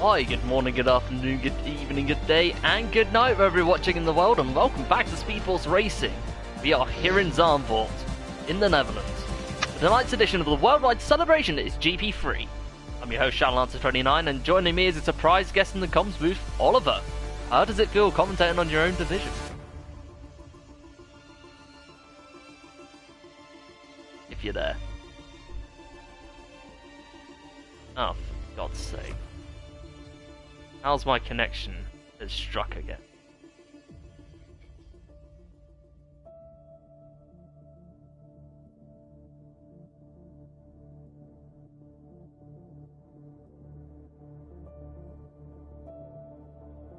Hi, good morning, good afternoon, good evening, good day, and good night wherever you're watching in the world, and welcome back to Speed Force Racing. We are here in Zandvoort, in the Netherlands. Tonight's edition of the worldwide celebration is GP3. I'm your host, Shadowlancer29, and joining me is a surprise guest in the comms booth, Oliver. How does it feel commentating on your own division? If you're there. Oh, for God's sake. How's my connection? It's struck again.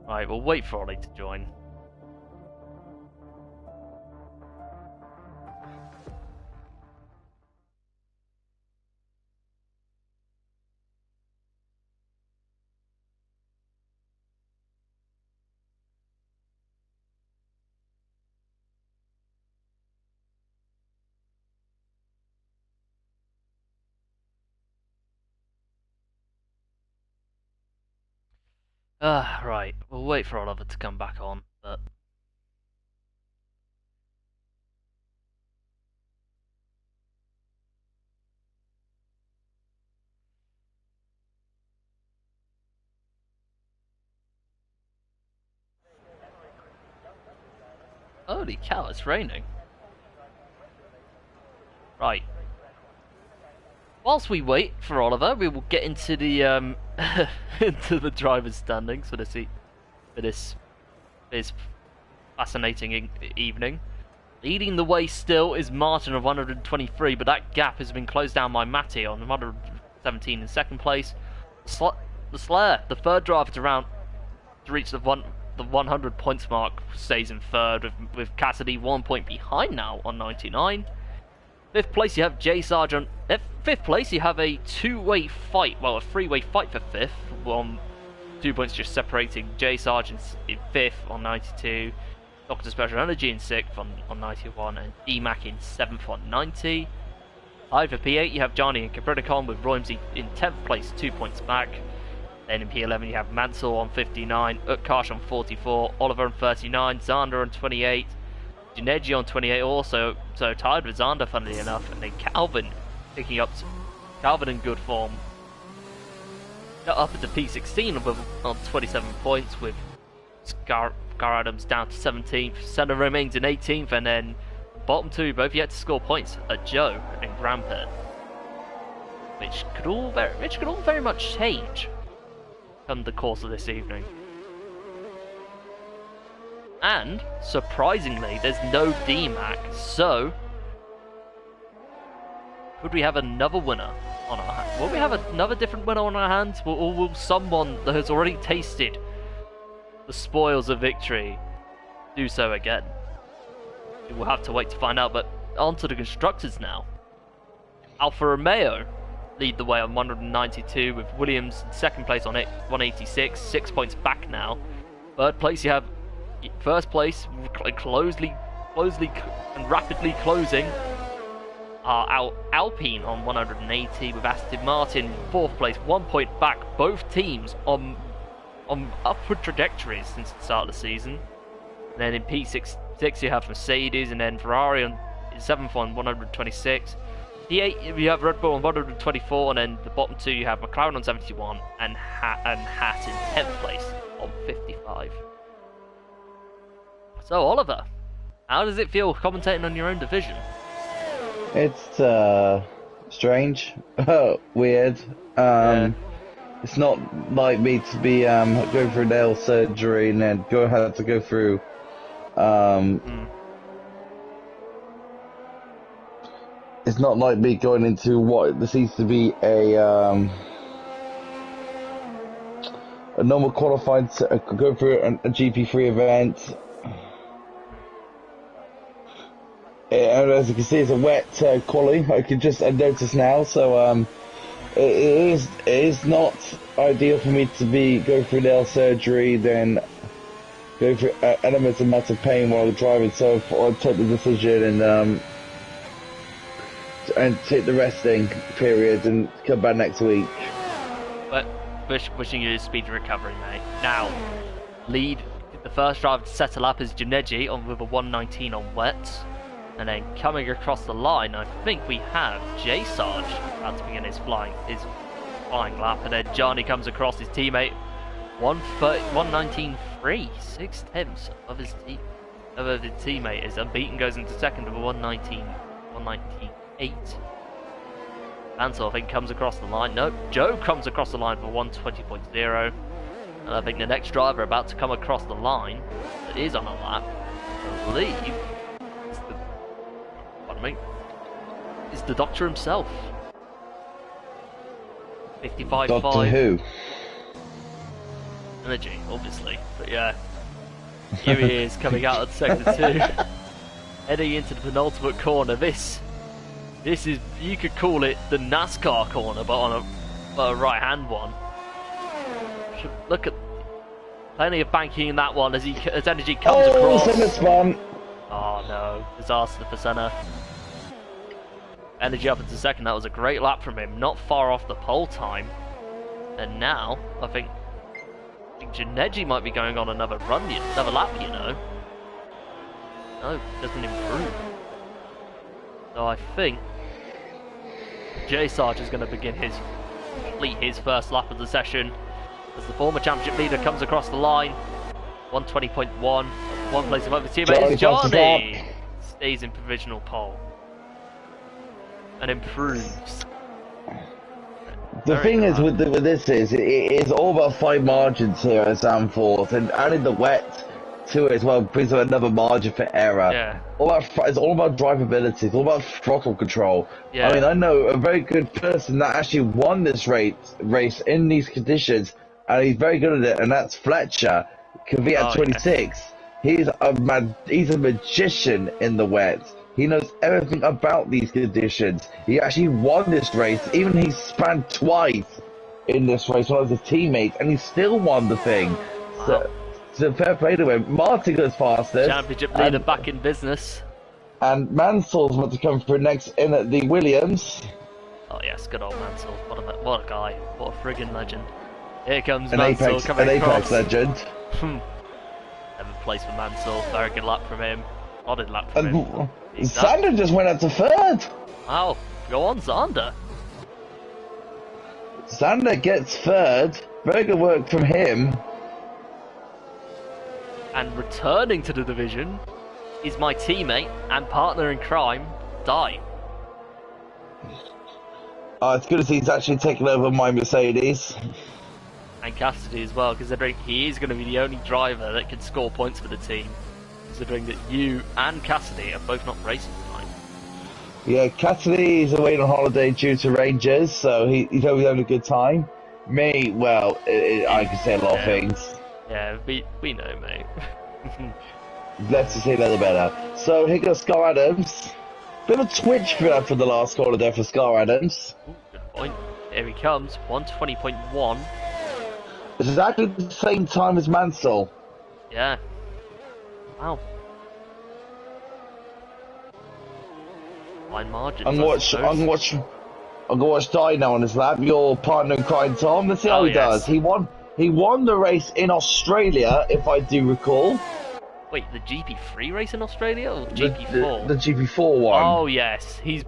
Right, we'll wait for Ollie to join. Right, we'll wait for Oliver to come back on, but... Holy cow, it's raining. Right. Whilst we wait for Oliver, we will get into the into the driver's standings for this fascinating evening. Leading the way still is Martin of 123, but that gap has been closed down by Matty on 117 in second place. The Slayer, the third driver to reach the 100 points mark, stays in third with Cassidy 1 point behind now on 99. Fifth place you have Jay Sargent. At fifth place you have a two-way fight, well, a three-way fight for fifth. 2 points just separating Jay Sargent in fifth on 92, Dr. Special Energy in sixth on 91, and D-Mac in seventh on 90. Tied for P8 you have Johnny and Capricorn with Roimsey in 10th place, 2 points back. Then in P11 you have Mansell on 59, Utkarsh on 44, Oliver on 39, Xander on 28, Janeji on 28 also, so tied with Xander funnily enough, and then Calvin picking up, Calvin in good form. Up into P16 on 27 points with Gar Adams down to 17th, Senna remains in 18th, and then bottom two both yet to score points at Joe and Grampet, which could all very much change on the course of this evening. And, surprisingly, there's no D-Mac, so... could we have another winner on our hands? Will we have another different winner on our hands? Or will someone that has already tasted the spoils of victory do so again? We'll have to wait to find out, but on to the Constructors now. Alfa Romeo lead the way on 192, with Williams in second place on 186, 6 points back now. Third place you have... First place, closely and rapidly closing, are Alpine on 180 with Aston Martin in fourth place, 1 point back. Both teams on upward trajectories since the start of the season. And then in P6 you have Mercedes, and then Ferrari on 7th on 126. P8 you have Red Bull on 124, and then the bottom two you have McLaren on 71 and Haas in 10th place on 55. So, Oliver, how does it feel commentating on your own division? It's strange, weird. Yeah. It's not like me to be going through nail surgery and then have to go through It's not like me going into what there seems to be a normal qualified go through a GP3 event. And as you can see, it's a wet quali. I noticed now. So it is not ideal for me to go through nail surgery, then go through elements of massive pain while driving. So I took the decision and take the resting period and come back next week. But wishing you a speedy recovery, mate. Now, lead the first driver to settle up is Janeji on with a 119 on wet. And then coming across the line, I think we have J Sarge about to begin his flying lap. And then Johnny comes across his teammate, 119.3, 6 tenths of his teammate is unbeaten, goes into second with a 119.8. Ansel, I think, comes across the line. No, Joe comes across the line for 120.0. And I think the next driver about to come across the line that is on a lap, I believe, is the Doctor himself. 55.5. Doctor Who? Energy, obviously. But yeah, here he is coming out of sector 2, heading into the penultimate corner. This is, you could call it the NASCAR corner, but on a right-hand one. Look at plenty of banking in that one as Energy comes across. Senna spun. Oh no, disaster for Senna. Energy up into second. That was a great lap from him, not far off the pole time. And now I think Janeji might be going on another lap, you know. No, doesn't improve. So I think J Sarge is going to complete his first lap of the session as the former championship leader comes across the line. 120.1, one place above his teammate. Johnny stays in provisional pole and improves. The thing is with this is, it's all about fine margins here at Zandvoort, and adding the wet to it as well brings another margin for error. Yeah. It's all about drivability, it's all about throttle control. Yeah. I mean, I know a very good person that actually won this race in these conditions, and he's very good at it, and that's Fletcher. Kvyat 26. Yeah. He's a magician in the wet. He knows everything about these conditions. He actually won this race. Even he spun twice in this race when I was his teammate, and he still won the thing. Wow. So fair play to him. Martin goes fastest. Championship leader back in business. And Mansel's about to come through next in at the Williams. Oh yes, good old Mansell. What a guy. What a friggin' legend. Here comes Mansell coming across. An Apex legend. 7th place for Mansell. Very good lap from him. Odded lap from him. Sander just went up to third. Wow, go on, Sander. Sander gets third. Very good work from him. And returning to the division is my teammate and partner in crime, Di. It's good to see he's actually taken over my Mercedes. And Cassidy as well, considering he is going to be the only driver that can score points for the team. Considering that you and Cassidy are both not racing tonight. Yeah, Cassidy is away on holiday due to Rangers, so he's always having a good time. Me, well, I can say a lot of things. Yeah, we know, mate. Let's just say a little better. So here goes Scar Adams. Bit of a twitch for the last corner there for Scar Adams. Ooh, good point. Here he comes, 120.1. It's exactly the same time as Mansell. Yeah. Wow. Fine margins. I'm gonna watch Di now on his lap. Your partner in crime, Tom. Let's see how he does. He won the race in Australia, if I do recall. Wait, the GP3 race in Australia or GP4? The GP4 one. Oh yes, he's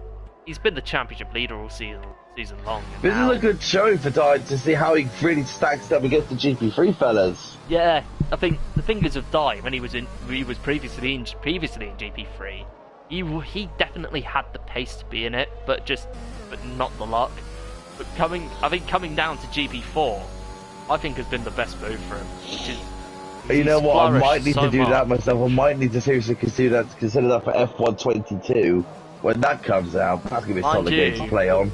been the championship leader all season long. This is a good show for Di to see how he really stacks up against the GP3 fellas. Yeah, I think the thing is with Di, when he was previously in GP3, he definitely had the pace to be in it, but not the luck. But coming down to GP4, I think has been the best move for him. Which is, you know what? I might need to do that myself. I might need to seriously consider that for F122 when that comes out. That's gonna be a solid game to play on.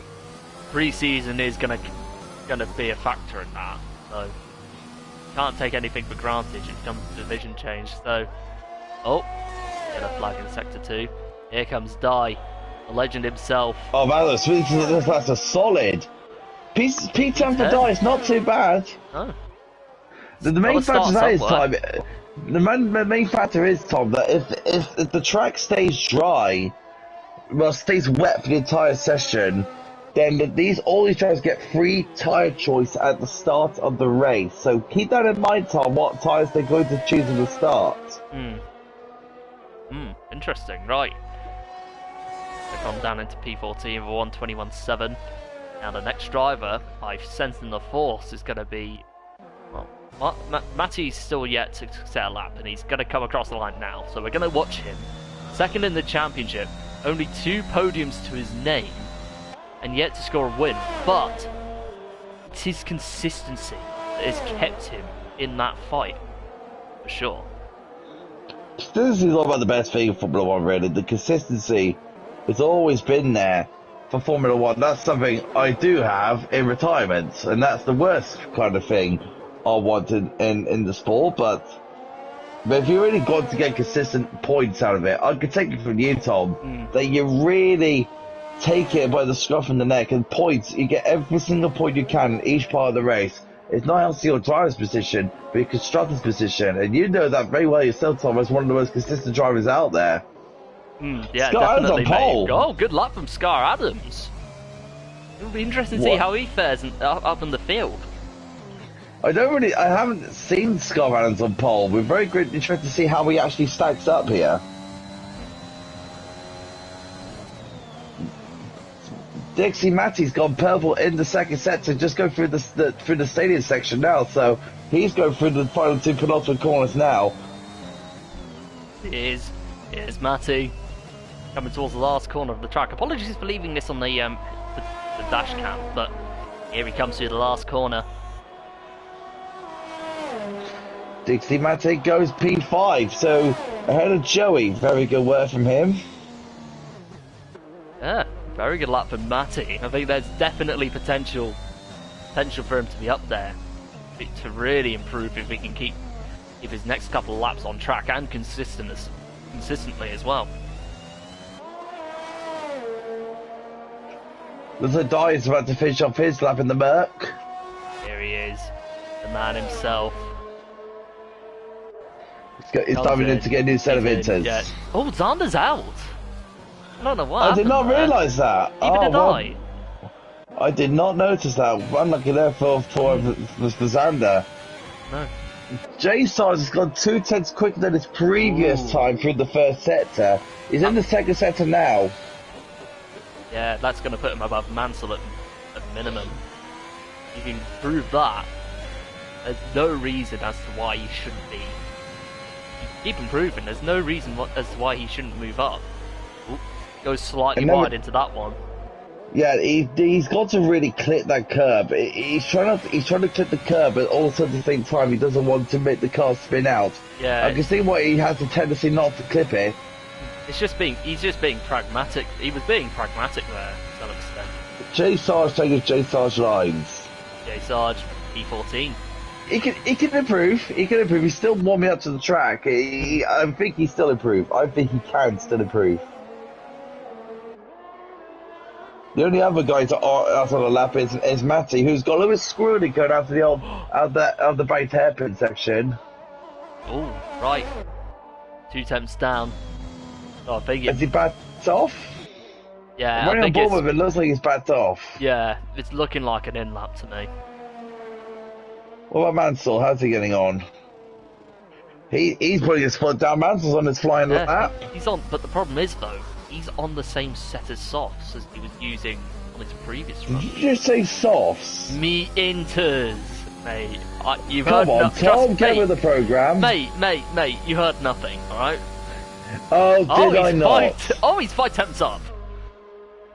Pre-season is gonna be a factor in that, so can't take anything for granted when it comes to division change. So, get a flag in sector 2. Here comes Di, the legend himself. Oh man, that's a solid P10 for Di. It's not too bad. No. The main factor is Tom. The main factor is, Tom, that if the track stays dry, well, stays wet for the entire session, then all these drivers get free tyre choice at the start of the race. So keep that in mind, Tom, what tyres they're going to choose at the start. Interesting, right. They've gone down into P14 with 121.7. Now the next driver, I've sensed in the force, is going to be... Well, Matty's still yet to set a lap, and he's going to come across the line now. So we're going to watch him. Second in the championship, only 2 podiums to his name, and yet to score a win. But it's his consistency that has kept him in that fight, for sure. Consistency is all about the best thing in Formula 1, really. The consistency has always been there for Formula 1. That's something I do have in retirement, and that's the worst kind of thing I want in the sport. But if you really got to get consistent points out of it, I could take it from you, Tom, that you really take it by the scruff of the neck, and points, you get every single point you can in each part of the race. It's not only your driver's position, but your constructor's position. And you know that very well yourself, Tom, as one of the most consistent drivers out there. Yeah, Scar definitely, Adams on pole. Oh, good luck from Scar Adams. It'll be interesting to see how he fares up in the field. I haven't seen Scar Adams on pole. We're very interested to see how he actually stacks up here. Dixie Matty's gone purple in the second set to just go through the stadium section now, so he's going through the final 2 penultimate corners now. Here's Matty coming towards the last corner of the track. Apologies for leaving this on the dash cam, but here he comes through the last corner. Dixie Matty goes P5, so ahead of Joey. Very good work from him. Yeah, very good lap for Matty. I think there's definitely potential for him to be up there, to really improve if he can keep his next couple of laps on track and consistently as well. Looks like Dye is about to finish off his lap in the Merc. Here he is, the man himself. He's diving in to get a new set of inters. Yeah. Oh, Zander's out. I don't know what I did not realise that. Even did I. I did not notice that. Unlucky there for Zander. No. Jay Stars has gone 2 tenths quicker than his previous time through the first sector. He's in the second sector now. Yeah, that's going to put him above Mansell at minimum. If you can prove that, there's no reason as to why he shouldn't be. Keep improving, there's no reason as to why he shouldn't move up. Ooh, goes slightly wide into that one. Yeah, he's got to really clip that curb. He's trying to clip the curb, but also at the same time he doesn't want to make the car spin out. Yeah, I can see why he has a tendency not to clip it. He's just being pragmatic. He was being pragmatic there to some extent. Jay Sarge taking Jay Sarge lines. Jay Sarge, P14. He can improve. He can improve. He's still warming up to the track. I think he's still improve. I think he can still improve. The only other guy out on the lap is Matty, who's got a little bit screwed going after the old out the banked hairpin section. Oh, right. 2 tenths down. Oh, I think Has he backed off? Yeah, I'm running on board with it. Looks like he's backed off. Yeah, it's looking like an in lap to me. What about Mansell? How's he getting on? He's putting his foot down. Mansell's on his flying lap. He's on, but the problem is though, he's on the same set as softs as he was using on his previous run. Did you just say softs? Me inters, mate. You've Come heard on, Tom, get with the program. Mate, you heard nothing, alright? Oh, did I not? He's 5 tenths up.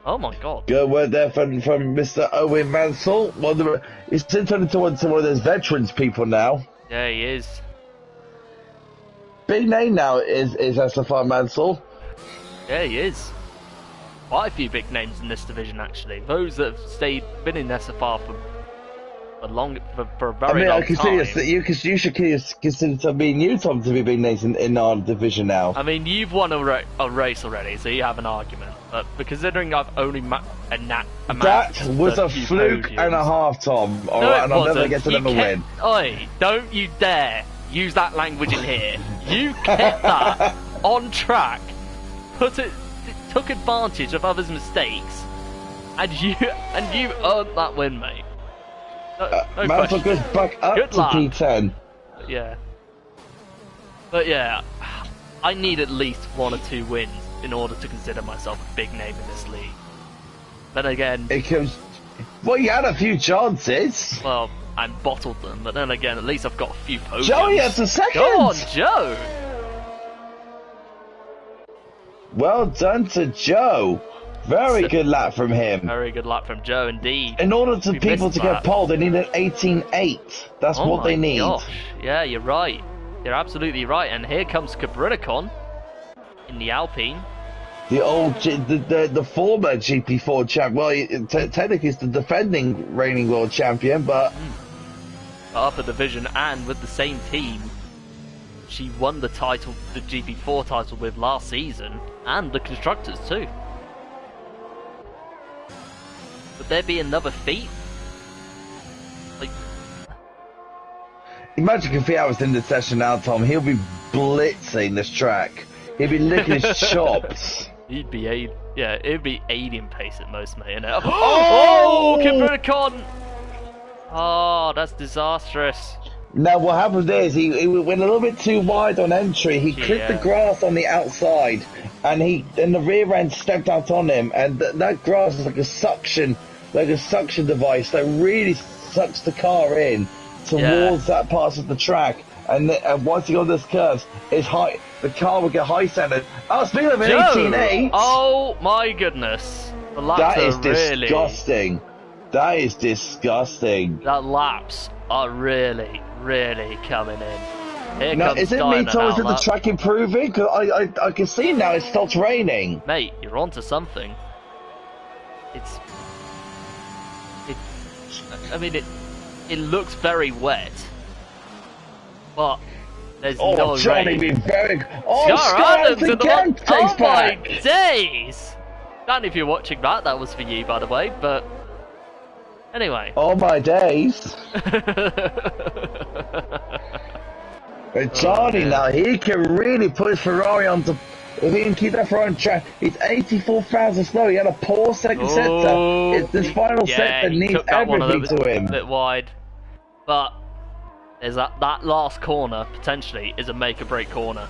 Oh my god. Good word there from Mr. Owen Mansell. He's turned into one of those veterans people now. Yeah, he is. Big name now is SFR Mansell. Yeah, he is. Quite a few big names in this division, actually. Those that have been in SFR for a very long time. I can see that you should consider me and you, Tom, to be big names in our division now. I mean, you've won a race already, so you have an argument. But considering I've only that was a fluke and a half, Tom. All right, and I'll never get another win. Oi, don't you dare use that language in here. You kept that on track, took advantage of others' mistakes, And you earned that win, mate. No Mansell question. goes back up Good to lap. P10. Yeah. But yeah, I need at least 1 or 2 wins in order to consider myself a big name in this league. Then again, It comes. Well, you had a few chances. well, I bottled them, but then again, at least I've got a few podiums. Joey has a second. Go on, Joe! Well done to Joe. Very good lap from him. Very good luck from Joe, indeed. In order for We people missed to get that. pole, they need an 18.8. That's Oh what they my need. Gosh. Yeah, you're right. You're absolutely right. And here comes Cabriticon in the Alpine. The old, the former GP4 champ. Well, technically he's the defending reigning world champion, but Upper division, and with the same team she won the title, the GP4 title with last season, and the Constructors too. Would there be another feat? Like, imagine if he was in the session now, Tom. He'll be blitzing this track. He'll be licking his chops. he'd be it'd be 80 in pace at most, mate. Innit? Oh! Oh, Cabriticon! Oh, that's disastrous. Now what happened is he went a little bit too wide on entry. He clipped the grass on the outside, and the rear end stepped out on him, and that grass is like a suction device that really sucks the car in towards that part of the track. And once you go this curve, it's high. The car will get high centered. Oh, speaking of an 18.8, oh my goodness, the laps that is are really disgusting. That is disgusting. That laps are really coming in. Here Now, comes is it me, Diamond Tom? Is it the Outlet. track improving? Because I can see now it stopped raining. Mate, you're onto something. I mean, it looks very wet, but there's no Johnny rain. being very. Oh, Scar Scar Adams Adams in the again one. takes Oh my back. days! Dan, if you're watching that was for you, by the way. But anyway. Oh my days. But Johnny now, he can really push Ferrari onto. If he can keep that Ferrari on track, he's 84,000 slow. He had a poor second sector. It's this final sector he needs took that one a everything to him. bit wide, but there's that last corner potentially is a make or break corner,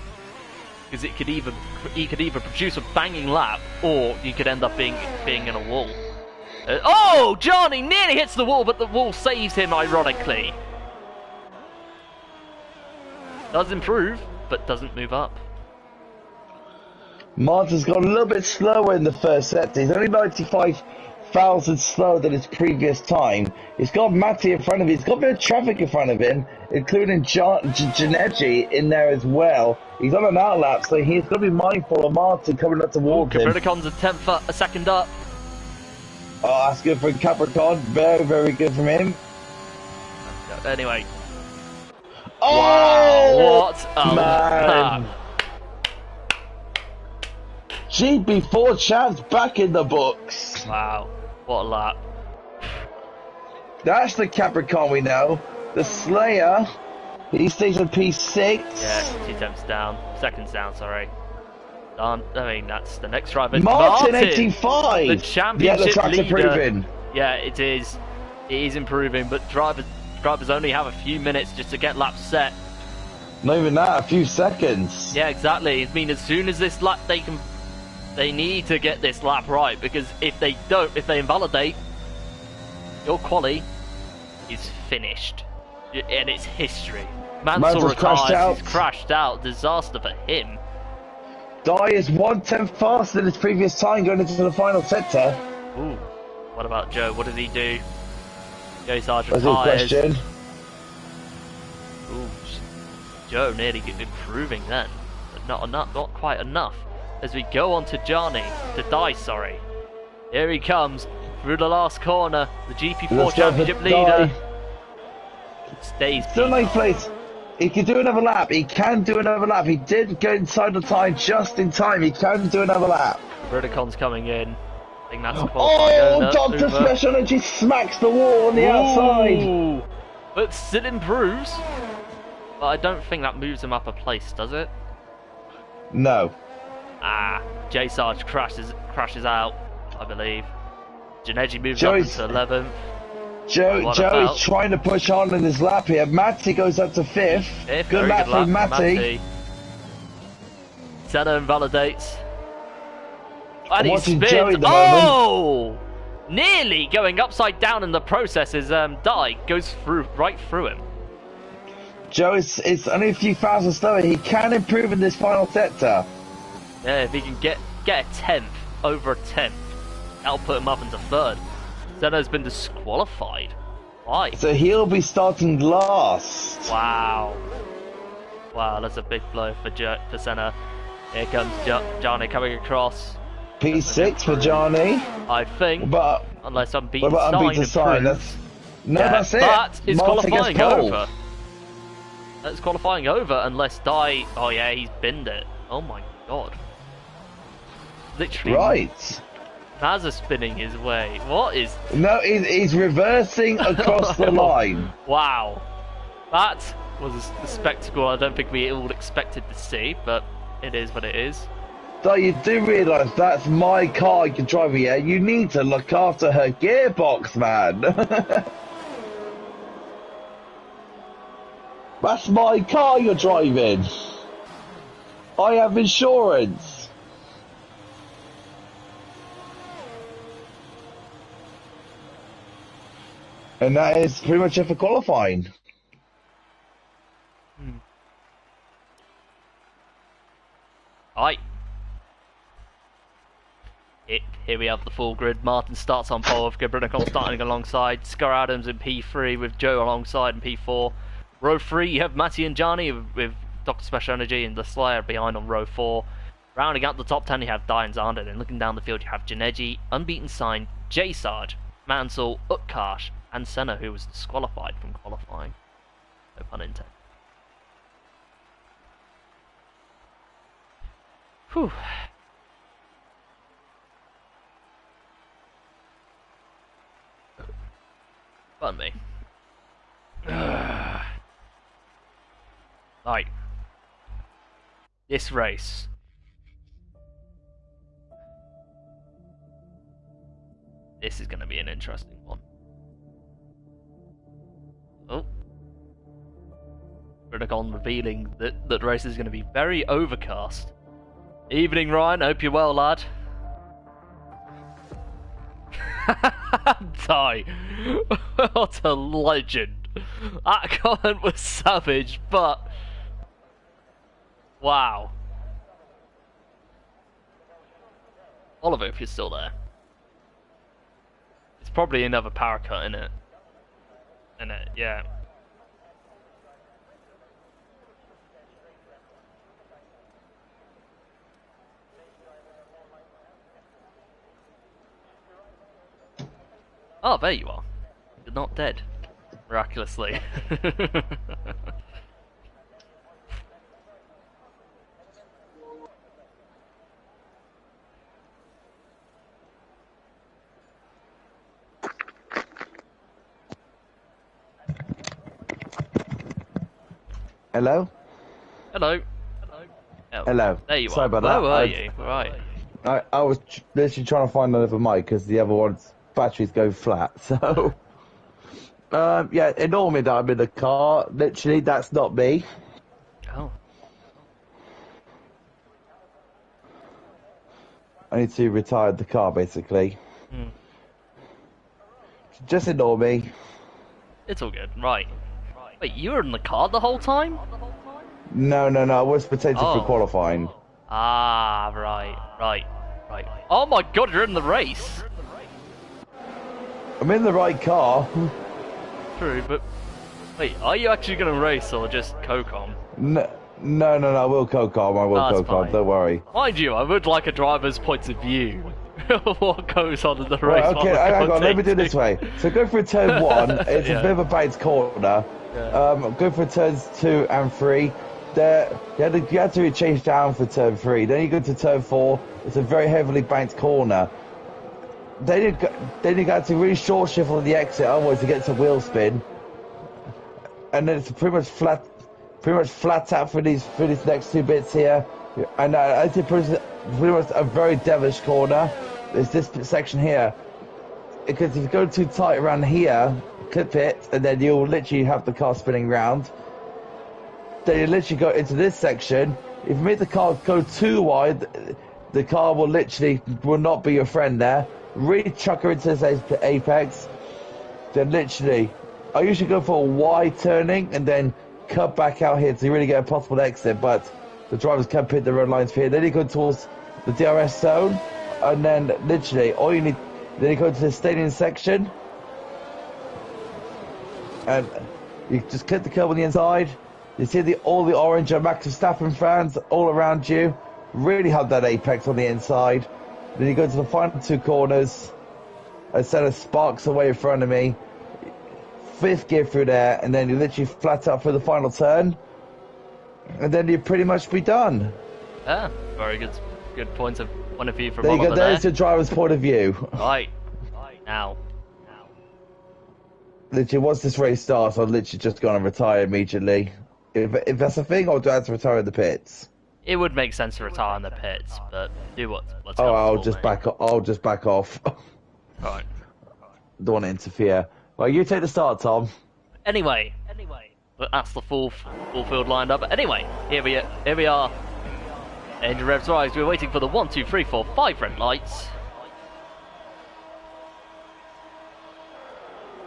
because he could either produce a banging lap, or you could end up being in a wall. Oh, Johnny nearly hits the wall, but the wall saves him ironically. Does improve, but doesn't move up. Martin's got a little bit slower in the first sector. He's only 95,000 slower than his previous time. He's got Matty in front of him. He's got a bit of traffic in front of him, including Janetti in there as well. He's on an outlap, so he's got to be mindful of Martin coming up towards him. Capricorn's a second up. Oh, that's good for Capricorn. Very, very good from him. Anyway. Oh! Wow, what a man. lap. GP4 champs back in the books. Wow, what a lap. That's the Capricorn we know. The Slayer, he stays on P6. Yeah, 2 attempts down. Seconds down, sorry. I mean, that's the next driver. Martin 85. The championship yeah, the track's leader. improving. Yeah, it is. It is improving, but drivers only have a few minutes just to get laps set. Not even that, a few seconds. Yeah, exactly. I mean, as soon as this lap, they need to get this lap right, because if they don't, if they invalidate, your quali is finished, and it's history. Mansell retires. He's crashed out. Disaster for him. Dye is 1/10 faster than his previous time going into the final sector. Ooh. What about Joe? What did he do? Joe Sarge That's a good retires. question. Ooh, Joe nearly improving then, but not quite enough. As we go on to Johnny, to Dye, sorry. Here he comes through the last corner. The GP4 championship leader stays. Still no place. He can do another lap. He can do another lap. He did go inside the time just in time. He can do another lap. Verticon's coming in. I think that's oh, Dr. Special Energy smacks the wall on the outside. But still improves. But I don't think that moves him up a place, does it? No. Ah, J Sarge crashes out, I believe. Janetti moves up into 11th. Joey's trying to push on in his lap here. Matty goes up to 5th. Good lap from Matty. Senna invalidates. And he spins. Oh! Nearly going upside down in the process as Dye goes right through him. Joe is only a few thousand slower. He can improve in this final sector. Yeah, if he can get a 10th, over a 10th, that'll put him up into 3rd. Senna's been disqualified. Why? So he'll be starting last. Wow. Wow, that's a big blow for Senna. Here comes Johnny coming across. P6 for Johnny. I think. But unless I'm beating sign. That's it. But it's Martin qualifying over. That's qualifying over unless Dye. Oh yeah, he's binned it. Oh my god. Literally. Right. Mazza spinning his way. What is... No, he's reversing across the line. Wow. That was a spectacle I don't think we all expected to see, but it is what it is. So you do realise that's my car you're driving here. You need to look after her gearbox, man. That's my car you're driving. I have insurance. And that is pretty much it for qualifying. Aye. Here we have the full grid. Martin starts on pole with Gabrinicol starting alongside. Scar Adams in P3 with Joe alongside in P4. Row 3 you have Matty and Johnny with Dr. Special Energy and the Slayer behind on row 4. Rounding out the top 10 you have Dye and Zander, and looking down the field you have Janetti, Unbeaten Sign, J Sarge, Mansell, Utkarsh, and Senna, who was disqualified from qualifying. No pun intended. Whew. Pardon me. Right. This race. This is going to be an interesting one. Oh. Brinicon revealing that the race is going to be very overcast. Evening, Ryan. Hope you're well, lad. Die. What a legend. That comment was savage, but... Wow. Oliver, if you're still there. It's probably another power cut, innit? Innit, yeah. Oh, there you are. You're not dead. Miraculously. Hello? Hello. Oh, hello. There you are. Sorry about that. Where were you? Right. I was literally trying to find another mic because the other one's batteries go flat, so... yeah, ignore me that I'm in the car. Literally, that's not me. Oh. I need to retire the car, basically. Just ignore me. It's all good. Right. Wait, you were in the car the whole time? No, I was protected for qualifying. Ah, right. Oh my god, you're in the race! I'm in the right car. True, but... Wait, are you actually going to race or just co-com? No, I will co-com, don't worry. Mind you, I would like a driver's point of view. What goes on in the race? Right, okay, hang on, let me do it this way. So go for turn 1, it's a bit of a banked corner. Yeah. Go for turns 2 and 3. You had to change down for turn 3. Then you go to turn 4, it's a very heavily banked corner. Then you got to really short shift on the exit, otherwise you get to wheel spin. And then it's pretty much flat out for these next 2 bits here. And I think pretty much a very devilish corner. There's this section here. because if you go too tight around here, clip it, and then you'll literally have the car spinning round. Then you literally go into this section. If you make the car go too wide, the car will not be your friend there. Really chuck her into this apex. Then literally, I usually go for a wide turning and then cut back out here to really get a possible exit, but the drivers can't hit the road lines here. Then you go towards the DRS zone, and then literally all you need, then you go to the stadium section, and you just clip the curb on the inside. You see all the orange and Max Verstappen fans all around you. Really have that apex on the inside. Then you go to the final two corners, a set of sparks away in front of me. Fifth gear through there, and then you literally flat out for the final turn, and then you pretty much be done. Yeah, very good point of view from there you go. there. There's the driver's point of view. Right, now. Literally, once this race starts, I'll literally just go and retire immediately. If that's a thing, or do I have to retire in the pits? It would make sense to retire in the pits, but do what's Oh, I'll just back off. Right. Don't want to interfere. Well, you take the start, Tom. Anyway, but that's the full field lined up. Anyway, here we are. Engine revs rise. We're waiting for the 1, 2, 3, 4, 5 red lights.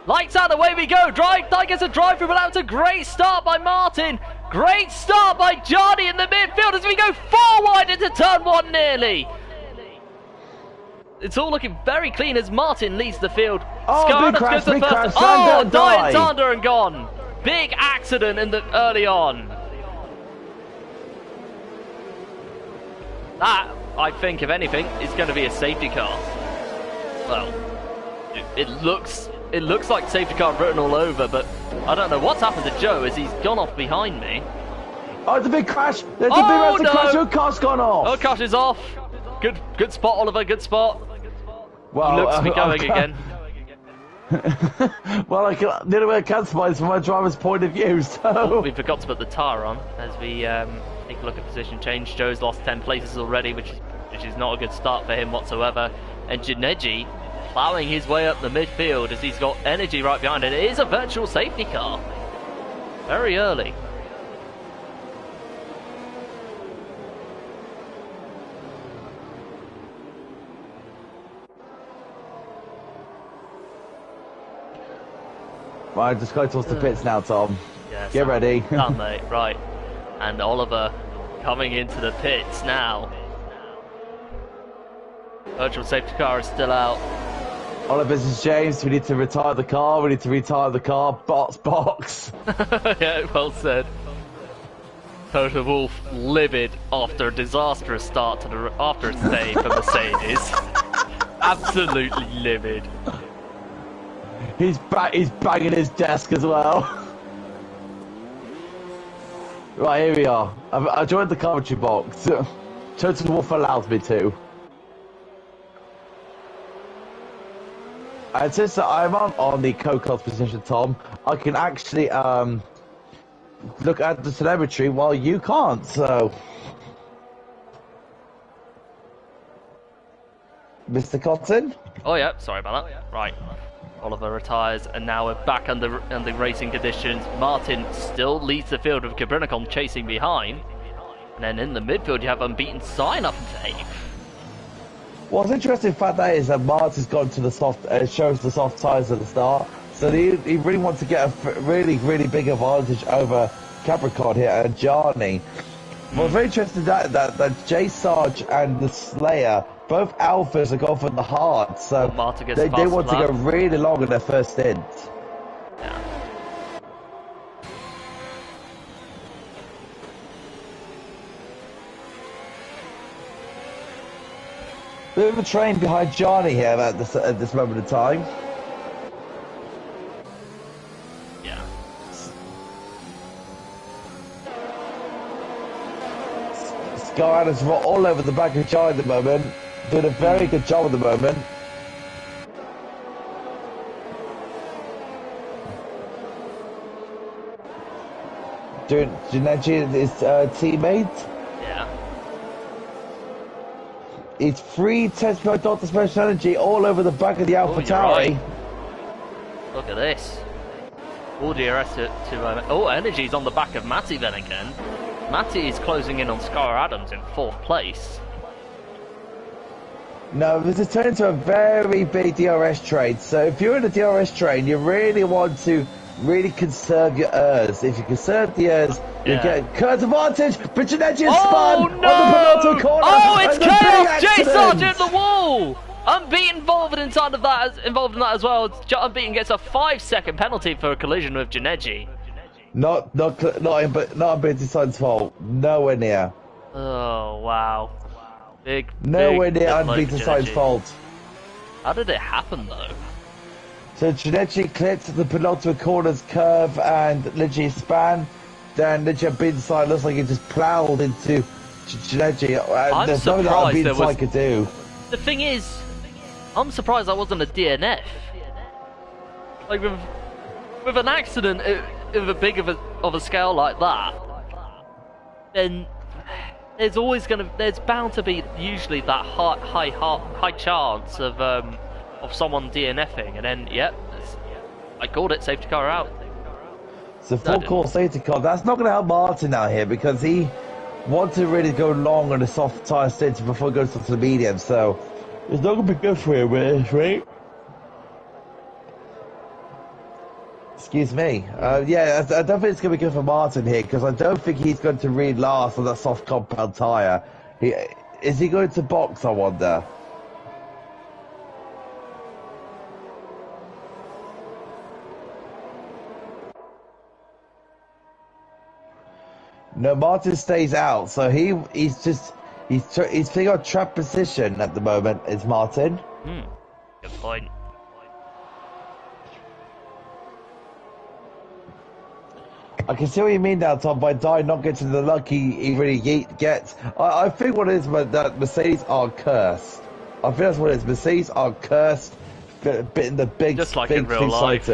Lights out, away we go. Dyke gets a drive through, but that was a great start by Martin. Great start by Johnny in the midfield as we go 4 wide into turn 1 nearly. It's all looking very clean as Martin leads the field. Oh, big crash. Oh, dying Zander and gone. Big accident early on. That, I think, if anything, is going to be a safety car. Well, it looks like safety car written all over, but I don't know what's happened to Joe as he's gone off behind me. Oh, it's a big crash. There's a big massive crash. Your car's gone off. Oh, car's is off. Good spot, Oliver. Good spot. Well, he looks to be going again. Well, the only way I can spot is from my driver's point of view, so... Oh, we forgot to put the tyre on as we take a look at position change. Joe's lost 10 places already, which is not a good start for him whatsoever. And Janeji ploughing his way up the midfield as he's got energy right behind it. It is a virtual safety car. Very early. Right, just go towards the pits now, Tom. Yes, get ready. Done, mate. Right. And Oliver coming into the pits now. Virtual safety car is still out. Oliver, this is James. We need to retire the car. We need to retire the car. Box. Yeah, well said. Toto Wolff livid after a disastrous start to after a save for Mercedes. Absolutely livid. He's banging his desk as well. Right, here we are. I joined the commentary box. Toto Wolff allows me to. And since I'm on the co-cast position, Tom, I can actually look at the telemetry while you can't, so... Mr. Cotton? Oh yeah, sorry about that. Right. Oliver retires, and now we're back under racing conditions. Martin still leads the field with Cabrinicom chasing behind. And then in the midfield, you have Unbeaten Sign up into 8th. What's interesting fact that is that Martin's gone to the soft, shows the soft tyres at the start. So he really wants to get a really, really big advantage over Capricorn here and Johnny. Well, very interesting that Jay Sarge and the Slayer, both alphas, are going for the hard, so they want to go really long in their first stint. Yeah. Bit of a train behind Johnny here at this moment in time. Yeah. Sky is all over the back of Johnny at the moment. Doing a very good job at the moment. Doing Janeji his teammate. Yeah. It's 3/10 per Dr. Special Energy all over the back of the AlphaTauri. Right. Look at this. All DRS to oh, Energy's on the back of Matty then again. Matty is closing in on Scar Adams in 4th place. No, this is turned into a very big DRS train. So if you're in a DRS train, you really want to really conserve your ERS. If you conserve the ERS, you get curve advantage, but Ginetti is spun on the penultimate corner. Oh, it's chaos! J Sargent the wall! Unbeaten involved in that as well. Unbeaten gets a 5-second penalty for a collision with Ginetti. Not Unbeaten side's fault. Nowhere near. Oh wow. Nowhere near Unbeaten side's fault. How did it happen though? So Ginetti clipped the penultimate corner's curve and literally span. Then literally Unbeaten side looks like it just ploughed into Ginetti. There's nothing that Unbeaten side could do. The thing is, I'm surprised that wasn't a DNF. Like with an accident of a big of a scale like that, then there's bound to be usually that high chance of someone DNFing, and then I called it, safety car out. It's a full course safety car. That's not going to help Martin out here because he wants to really go long on the soft tyre stage before he goes to the medium, so it's not going to be good for him, right? Excuse me. Yeah, I don't think it's going to be good for Martin here because I don't think he's going to really last on that soft compound tyre. Is he going to box, I wonder? No, Martin stays out, so he's figuring out trap position at the moment, is Martin. Good point. I can see what you mean now, Tom, by Dye not getting the luck he really gets. I think what it is that Mercedes are cursed. I think that's what it is. Mercedes are cursed, bitten the big, just like big in real life.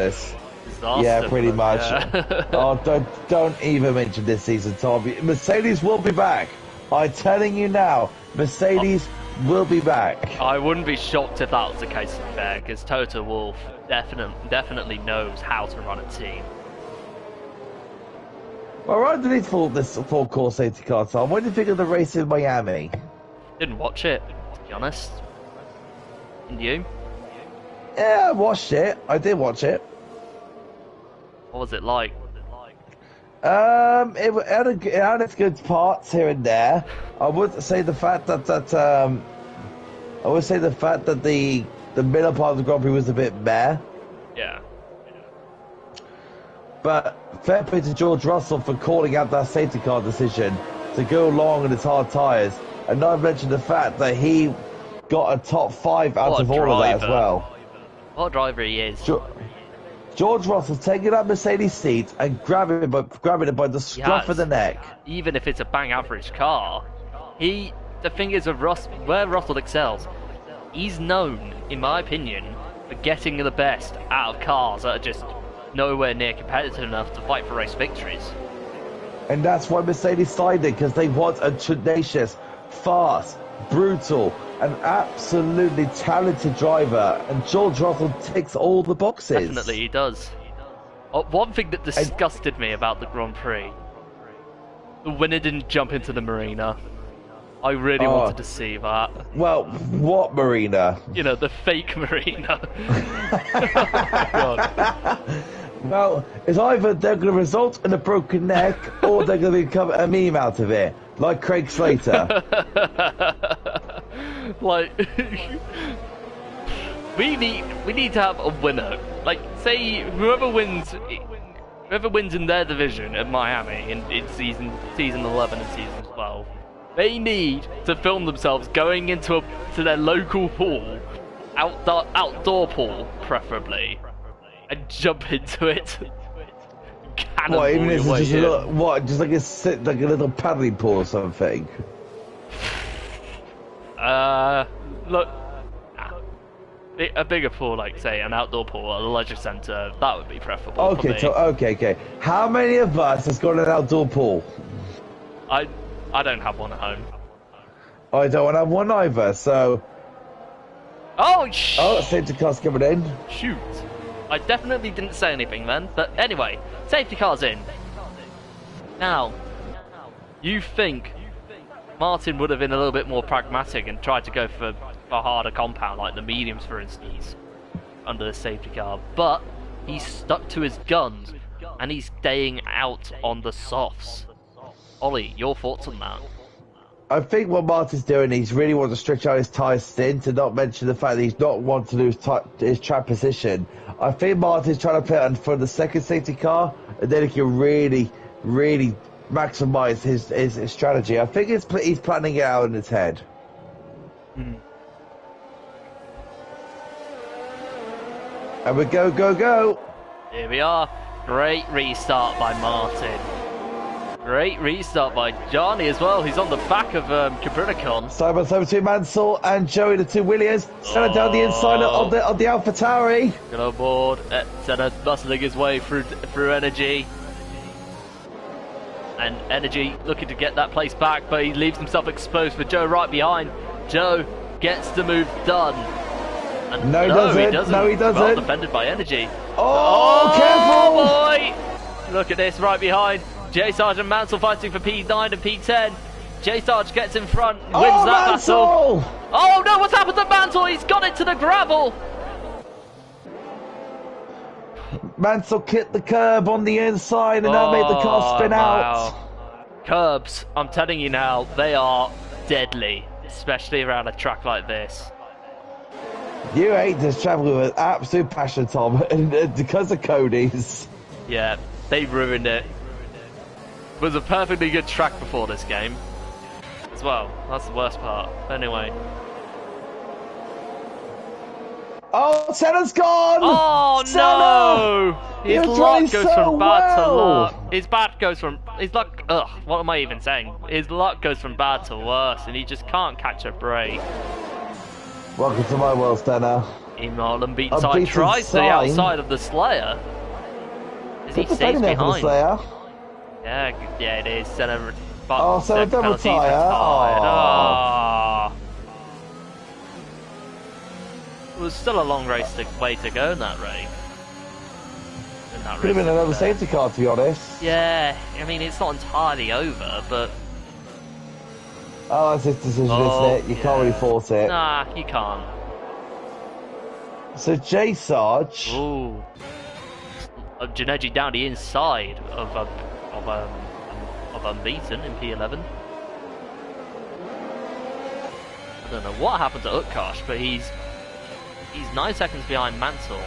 Yeah, pretty much. Yeah. Oh, don't even mention this season, Tom. Mercedes will be back. I'm telling you now, Mercedes will be back. I wouldn't be shocked if that was the case, to be fair, because Toto Wolff definitely knows how to run a team. Well, right underneath this full course safety car, Tom, what do you think of the race in Miami? Didn't watch it, to be honest. And you? Yeah, I watched it. I did watch it. What was it like? It had its good parts here and there. I would say the fact that the middle part of the Grand Prix was a bit meh. Yeah. But fair play to George Russell for calling out that safety car decision to go long on his hard tyres, and not mention the fact that he got a top 5 out of all of that as well. What a driver he is. George Russell taking that Mercedes seat and grabbing it by the scruff of the neck. Even if it's a bang average car, the thing is with where Russell excels, he's known, in my opinion, for getting the best out of cars that are just nowhere near competitive enough to fight for race victories. And that's why Mercedes signed it, because they want a tenacious, fast, brutal, and absolutely talented driver, and George Russell ticks all the boxes. Definitely he does. One thing that disgusted me about the Grand Prix, the winner didn't jump into the marina. I really wanted to see that. Well, what marina? You know, the fake marina. God. Well, it's either they're going to result in a broken neck, or they're going to become a meme out of it, like Craig Slater. Like, we need to have a winner. Like, say whoever wins in their division at Miami in season 11 and season 12, they need to film themselves going into their local pool, outdoor pool preferably, and jump into it. What, even if it's just like a little paddling pool or something? Look, a bigger pool, like say an outdoor pool at a leisure centre, that would be preferable. Okay, for me. Okay. How many of us has got an outdoor pool? I don't have one at home. I don't want to have one either, so... Oh, safety car's coming in. shoot. I definitely didn't say anything then, but anyway, safety car's in. Now, you think Martin would have been a little bit more pragmatic and tried to go for a harder compound, like the mediums for instance, under the safety car, but he's stuck to his guns and he's staying out on the softs. Ollie, your thoughts on that? I think what Martin's doing, he's really wanting to stretch out his tyres thin, to not mention the fact that he's not wanting to lose his track position. I think Martin's trying to put on for the second safety car, and then he can really maximise his strategy. I think he's planning it out in his head. And we go. Here we are. Great restart by Martin. Great restart by Johnny as well. He's on the back of Capricorn. Simon between Mansell and Joey, the two Williams. Senna down the inside of the AlphaTauri. Get on board. Senna bustling his way through Energy. And Energy looking to get that place back, but he leaves himself exposed for Joe right behind. Joe gets the move done. And no, he doesn't. No, he doesn't. Well defended by Energy. Oh, careful! Boy! Look at this right behind. J Sarge and Mansell fighting for P9 and P10. J Sarge gets in front, wins that battle. Oh no, what's happened to Mansell? He's got it to the gravel. Mansell kicked the curb on the inside and that made the car spin out. Curbs, I'm telling you now, they are deadly, especially around a track like this. You hate this track with an absolute passion, Tom, because of Cody's. Yeah, they ruined it. It was a perfectly good track before this game as well. That's the worst part. Anyway. Oh, Senna's gone! Oh no! His luck goes from bad to luck. His luck. Ugh, what am I even saying? His luck goes from bad to worse, and he just can't catch a break. Welcome to my world, Senna. Meanwhile, unbeaten side tries to the outside of the Slayer. As he stays behind. Yeah, it is. Senna. Oh, Senna double tyre. Oh. It was still a long way to go in that race. Could have been another safety car, to be honest. Yeah, I mean, it's not entirely over, but... Oh, that's his decision, isn't it? You can't really force it. Nah, you can't. So, J Sarge... Ooh. Janeji down the inside of unbeaten in P11. I don't know what happened to Utkarsh, but he's 9 seconds behind Mansell.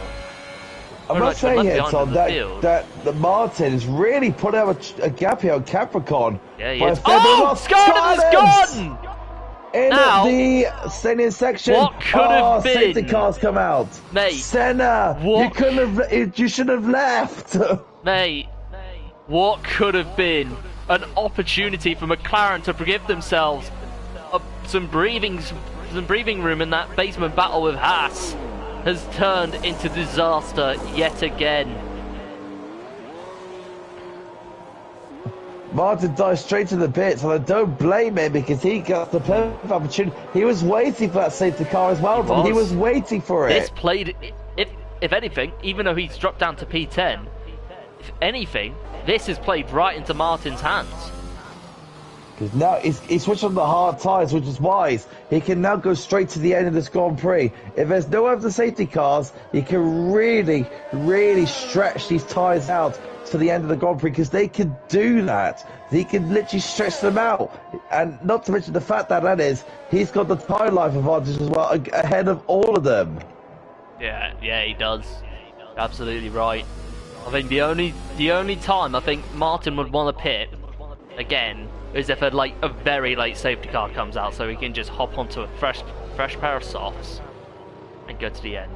I must say here, Tom, that Martin is really put out a gap here on Capricorn. Yeah, he is. Oh, Scarden is gone! In the Senna section. What could have been? Safety cars come out. Mate. Senna, you should have left. Mate, what could have been an opportunity for McLaren to forgive themselves some breathing room in that basement battle with Haas has turned into disaster yet again. Martin dives straight to the pits, and I don't blame him because he got the perfect opportunity. He was waiting for that safety car as well, Tom. He was waiting for it. This played, if anything, even though he's dropped down to P10, if anything, this has played right into Martin's hands. Because now he's switched on the hard tyres, which is wise. He can now go straight to the end of this Grand Prix. If there's no other safety cars, he can really stretch these tyres out to the end of the Grand Prix, because they can do that. He can literally stretch them out. And not to mention the fact that he's got the tyre life advantage as well, ahead of all of them. Yeah, he does. Absolutely right. I think the only time I think Martin would want to pit again is if a very late safety car comes out, so he can just hop onto a fresh pair of softs and go to the end.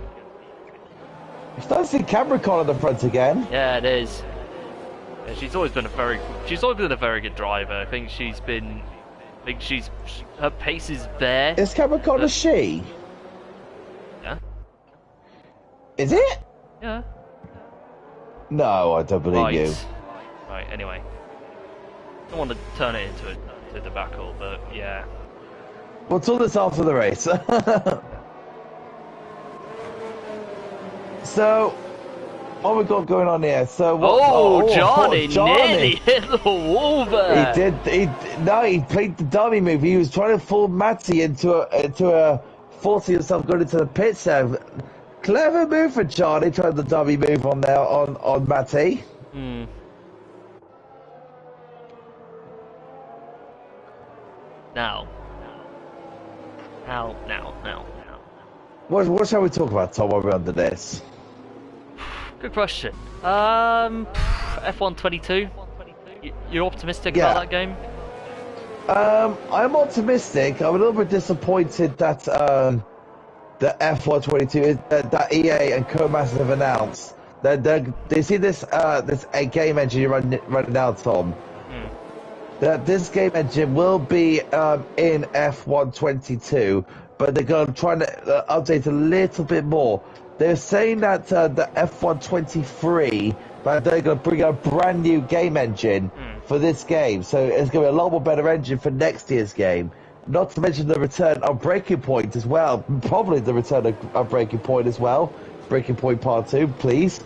You're starting to see Capricorn at the front again. Yeah, it is. Yeah, she's always been a very good driver. I think her pace is there. Is Capricorn a she? Yeah. Is it? Yeah. No, I don't believe you. Right, anyway. I don't want to turn it into a debacle, but yeah. We'll talk this after the race. So, what we got going on here? So, what, Johnny Johnny nearly hit the wall there. He played the dummy move. He was trying to fool Matty into a forcing himself going into the pits there. Clever move for Johnny, trying the dummy move on there on Matty. Hmm. Now. What shall we talk about, Tom, while we're under this? Good question. F1 22. You're optimistic about that game? I'm optimistic. I'm a little bit disappointed that the F1 22 that EA and Codemasters have announced that they see this game engine you're running now, Tom. That this game engine will be in F1 22, but they're going to try to update a little bit more. They're saying that the F1 23, but they're going to bring a brand new game engine for this game, so it's going to be a lot more better engine for next year's game. Not to mention the return of Breaking Point as well, probably the return of Breaking Point as well. Breaking Point Part 2, please.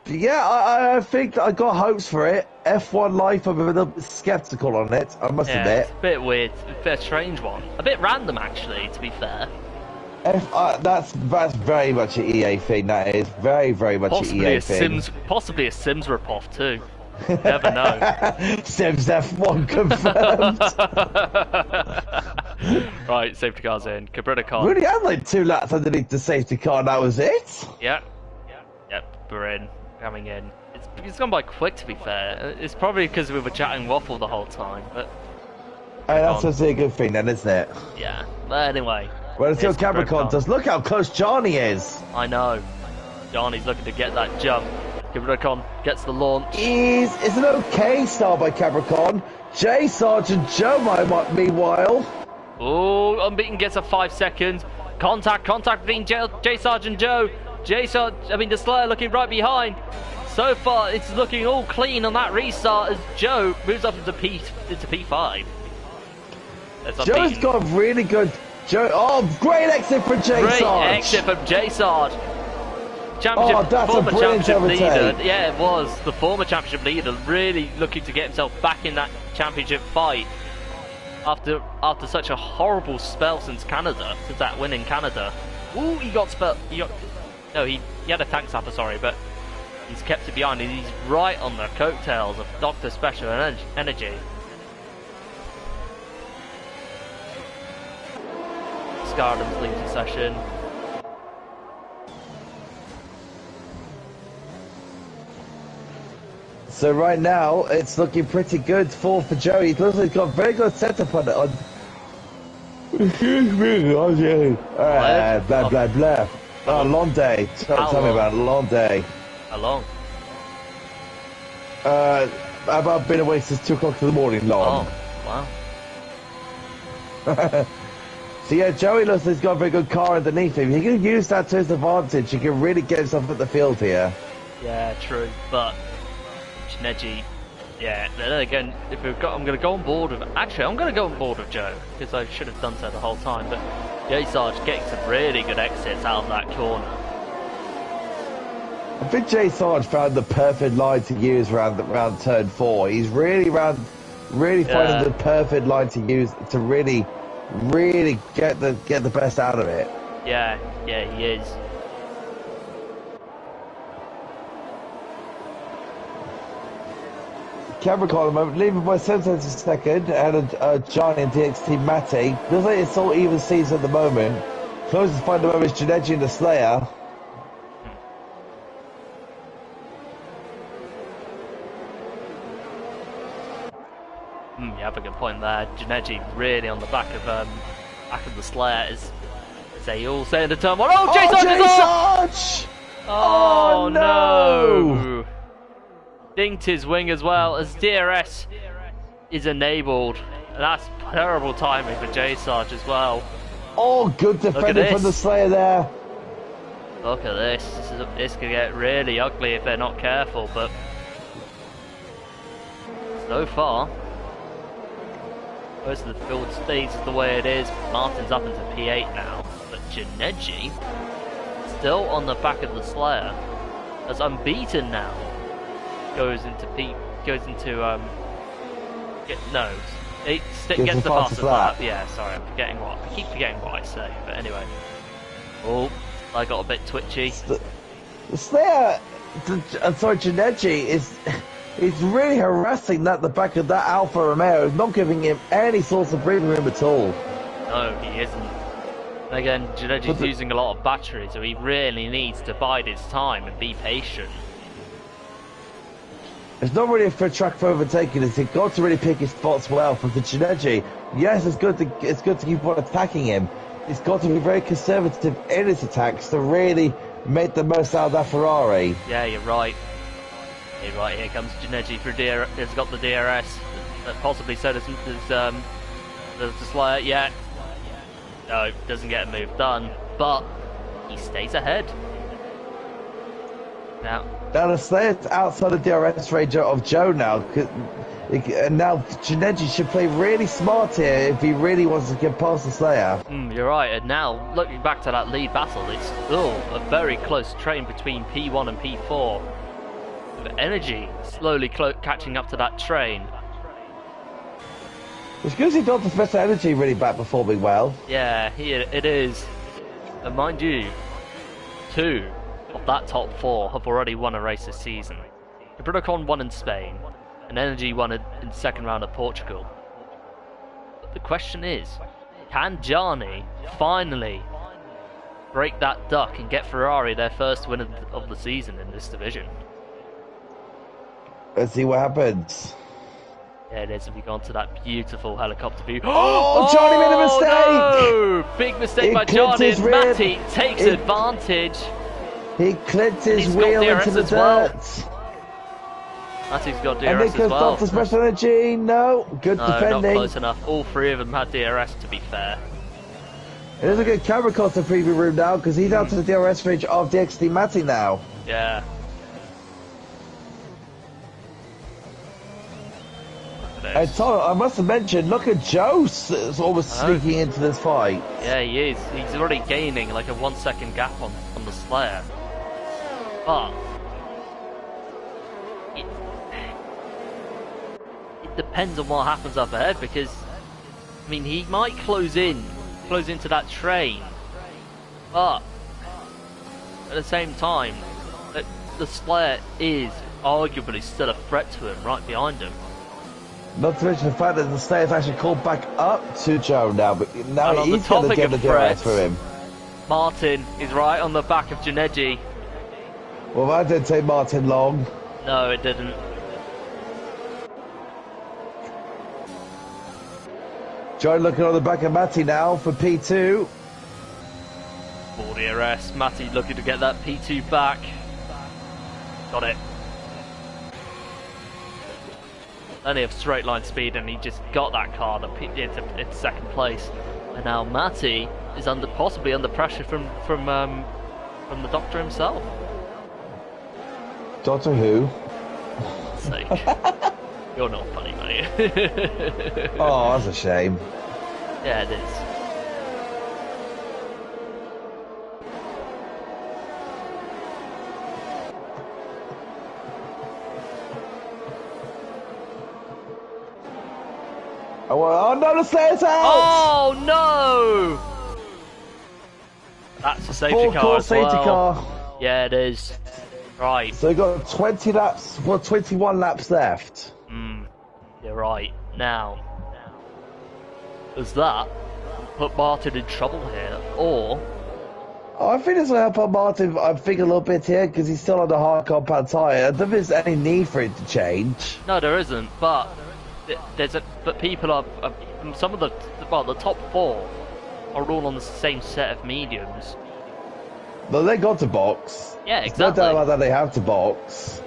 Yeah, I think I got hopes for it. F1 Life, I'm a little bit skeptical on it, I must admit. It's a bit weird, a bit strange one. A bit random, actually, to be fair. That's very much an EA thing, that is. Very, very much an EA thing. Possibly a Sims ripoff, too. You never know. Sims F1 confirmed. Right, safety car's in. Cabrera car. Really had like 2 laps underneath the safety car, and that was it? Yep, we're in. Coming in. It's gone by quick, to be fair. It's probably because we were chatting waffle the whole time, but... That's a good thing then, isn't it? Yeah, but anyway. Well, let's see what Capricorn does. Look how close Johnny is. I know. Johnny's looking to get that jump. Capricorn gets the launch. It's an okay start by Capricorn. J Sergeant Joe, meanwhile. Oh, Unbeaten gets a 5 seconds. Contact between J Sergeant Joe. The Slayer looking right behind. So far, it's looking all clean on that restart as Joe moves up into P5. Joe's got really good. Great exit from J Sarge. Great exit from J Sarge. Former championship leader. Yeah, it was the former championship leader, really looking to get himself back in that championship fight after such a horrible spell since that win in Canada. Ooh, he had a tank zapper, sorry, but he's kept it behind, and he's right on the coattails of Dr. Special Energy. Scardom's leads the session. So right now, it's looking pretty good for Joey. It looks like he's got a very good setup on it. Excuse me, blah, blah, blah. Oh, long day. Tell me about it. Long day. How long? I've been away since 2 o'clock in the morning long. Oh, wow. So yeah, Joey looks like he's got a very good car underneath him. He can use that to his advantage. He can really get himself at the field here. Yeah, true. But Neji, yeah. Then again, I'm going to go on board with. Actually, I'm going to go on board with Joe because I should have done so the whole time. But J Sarge getting some really good exits out of that corner. I think J Sarge found the perfect line to use around turn 4. He's really finding the perfect line to use to really get the best out of it. Yeah, he is. Capricorn at the moment, leaving by 7 seconds a second, and Johnny and DXT Matty. Looks like it's all even season at the moment. Closest find the moment is Janeji and the Slayer. You have a good point there. Janeji really on the back of the Slayer as they all say in the turn 1. Oh, J Sarge! Oh no! Dinked his wing as well as DRS is enabled. That's terrible timing for J Sarge as well. Oh, good defending from the Slayer there. Look at this. This could get really ugly if they're not careful, but so far Most of the field stays the way it is. Martin's up into P8 now, but Janeji still on the back of the Slayer, as Unbeaten now gets the fastest lap. Yeah, sorry, I keep forgetting what I say, but anyway. Oh, I got a bit twitchy. The Slayer, Janeji is really harassing the back of that Alfa Romeo, not giving him any sort of breathing room at all. No, he isn't. And again, Janeji's using a lot of battery, so he really needs to bide his time and be patient. It's not really for a track for overtaking. He's got to really pick his spots well. For the Janeji, yes, it's good to keep on attacking him. He's got to be very conservative in his attacks to really make the most out of that Ferrari. Yeah, you're right. You're right. Here comes Janeji for He's got the DRS. Possibly so does the Slayer. Yeah. No, doesn't get a move done, but he stays ahead. Now the Slayer's outside the DRS range of Joe now. And now Janeji should play really smart here if he really wants to get past the Slayer. You're right, and now looking back to that lead battle, it's still a very close train between P1 and P4. With Energy slowly catching up to that train. It's good to see Dr. Special Energy really back performing well. Yeah, it is. And mind you, 2 of that top 4 have already won a race this season. Ibricon won in Spain, and Energy won it in the second round at Portugal. But the question is, can Gianni finally break that duck and get Ferrari their first win of the season in this division? Let's see what happens. There it is, if we go on to that beautiful helicopter view. Oh, Johnny made a mistake! No! Big mistake by Johnny, and Matty takes advantage. He clipped his wheel into the dirt. Matty's got DRS and as well. Dr. Special Energy, no. Good defending. Not close enough. All 3 of them had DRS, to be fair. It is a good camera cost the preview room now, because he's out to the DRS range of DXT Matty now. Yeah. And Tom, I must have mentioned, look at Joe almost sneaking into this fight. Yeah, he is. He's already gaining like a 1 second gap on the Slayer. But it depends on what happens up ahead, because I mean, he might close into that train, but at the same time, the Slayer is arguably still a threat to him right behind him. Not to mention the fact that the Slayer's actually called back up to Joe now, but now he's going to get the DRS for him. Martin is right on the back of Janeji. Well, that didn't take Martin long. No, it didn't. Joe looking on the back of Matty now for P2. For DRS, Matty looking to get that P2 back. Got it. Only have straight line speed, and he just got that car into second place. And now Matty is possibly under pressure from the Doctor himself. Doctor who? Sake. You're not funny, mate. Oh, that's a shame. Yeah, it is. Oh no, the Slayer's out! Oh no! That's a safety car as well. Safety car. Yeah, it is. Right. So we've got 20 laps, well, 21 laps left. You're right. Now, does that put Martin in trouble here, or? Oh, I think it's going to help out Martin, I think, a little bit here, because he's still on the hard compound tyre. I don't think there's any need for it to change. No, there isn't, but people are some of the top 4 are all on the same set of mediums. No, they got to box. Yeah, exactly. No doubt about that, they have to box.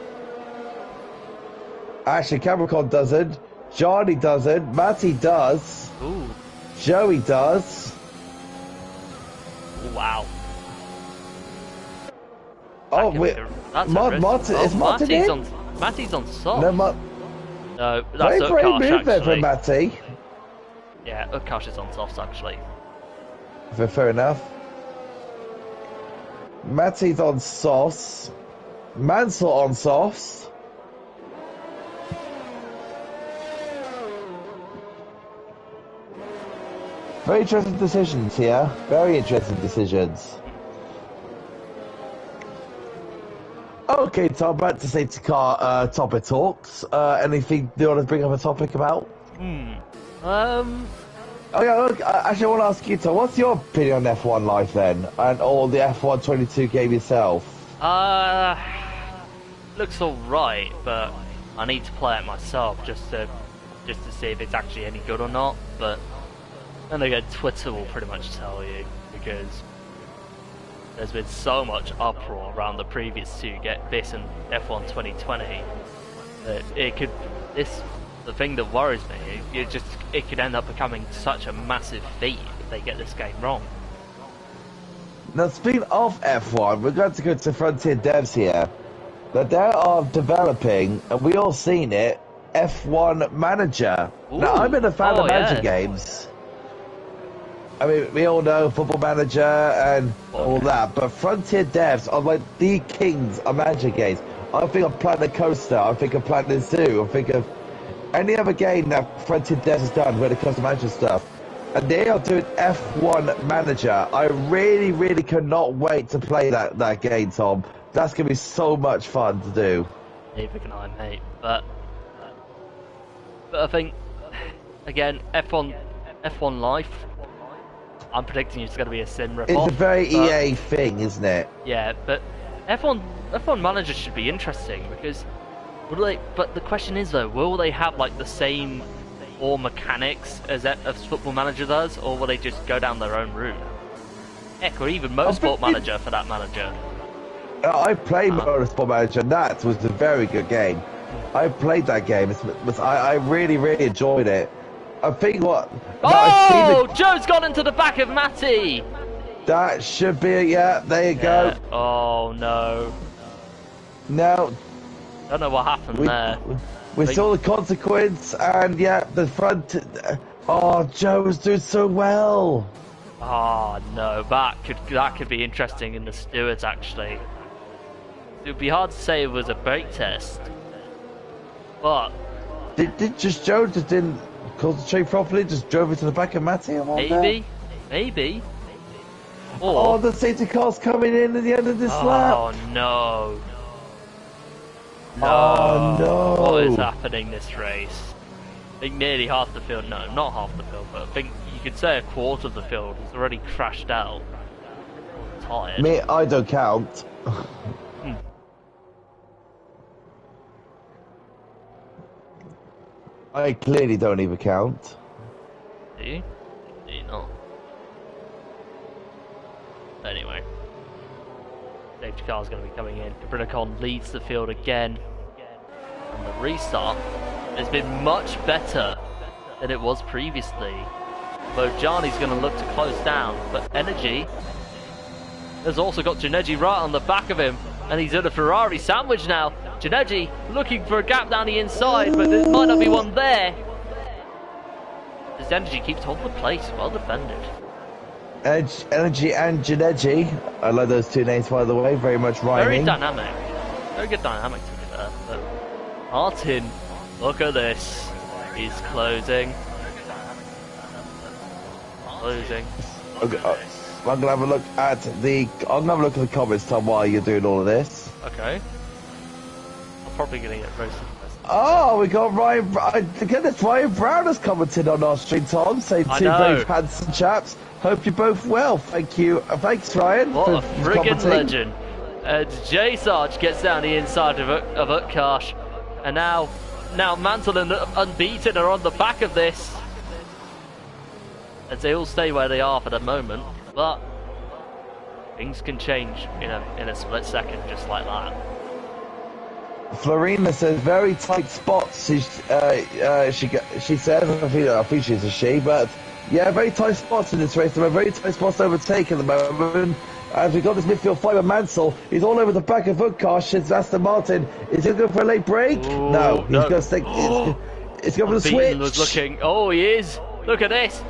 Actually, Capricorn doesn't. Johnny doesn't. Matty does. Ooh. Joey does. Wow. Oh, wait. Is Martin in? Matty's on soft. No, No, that's a very Karsh, move there actually. for Matty. Yeah, Utkarsh is on softs actually. Fair enough. Matty's on softs. Mansell on softs. Very interesting decisions here. Very interesting decisions. Okay, Tom, back to safety car topic talks. Anything you want to bring up a topic about? Oh yeah, look, actually I want to ask you, Tom, what's your opinion on F1 Live then? Or the F1 22 game yourself? Looks alright, but I need to play it myself just to see if it's actually any good or not, but then again, Twitter will pretty much tell you, because there's been so much uproar around the previous two, get this and F1 2020, that the thing that worries me, it could end up becoming such a massive feat if they get this game wrong. Now, speaking of F1, we're going to go to Frontier Devs here. That they are developing, and we all seen it, F1 Manager. Ooh. Now, I've been a fan of manager yeah. games. I mean, we all know Football Manager and all that, but Frontier Devs are like the kings of manager games. I think of Planet Coaster, I think of Planet Zoo, I think of any other game that Frontier Devs has done when it comes to manager stuff. And they are doing F1 Manager. I really, really cannot wait to play that game, Tom. That's going to be so much fun to do. Neither can I, mate. But I think, again, F1 Life, I'm predicting it's going to be a sim ripoff. It's a very EA thing, isn't it? Yeah, but F1 Manager should be interesting, because but the question is though, will they have like the same or mechanics as Football Manager does, or will they just go down their own route? Heck, or even Motorsport Manager for that manager. I played Motorsport Manager, and that was a very good game. I played that game. I really, really enjoyed it. I think what... Oh! Joe's got into the back of Matty! That should be it, yeah. There you go. Oh, no. No. Don't know what happened there. We saw the consequence, and yeah, the front... Oh, Joe was doing so well. Oh, no. That could be interesting in the stewards, actually. It would be hard to say it was a brake test, but Joe just didn't concentrate properly, just drove into the back of Matty and maybe. Or the safety car's coming in at the end of this lap. Oh no! Oh no! What is happening this race? I think nearly half the field. No, not half the field, but I think you could say a quarter of the field has already crashed out. Tired. Me, I don't count. I clearly don't even count. Do you? Do you not? Anyway. Safety car's going to be coming in. Capricorn leads the field again. And the restart has been much better than it was previously. Although Gianni's going to look to close down. But Energy has also got Janeji right on the back of him. And he's in a Ferrari sandwich now. Janeji looking for a gap down the inside, but there might not be one there. This Energy keeps hold of the place. Well defended. Energy and Janeji. I love those two names, by the way. Very much rhyming. Very dynamic. Very good dynamic to be there. But Martin, look at this. He's closing. Closing. Okay, I'm gonna have a look at the comments, Tom, while you're doing all of this. Okay. I'm probably gonna get roasted. Oh, we got Ryan. Goodness, Ryan Brown has commented on our stream, Tom, saying two very handsome chaps. Hope you're both well. Thank you. Thanks, Ryan. What a friggin' legend. J Sarge gets down the inside of Utkarsh, and now Mantle and Unbeaten are on the back of this, as they all stay where they are for the moment. But things can change in a split second, just like that. Florina says very tight spots. She says, I think she's a she, but yeah, very tight spots in this race. There are very tight spots to overtake at the moment. As we got this midfield fight with Mansell, he's all over the back of Utkarsh. It's Aston Martin. Is he going for a late break? Ooh, no, he's going to stick. It's going for the switch. Was looking. Oh, he is. Look at this.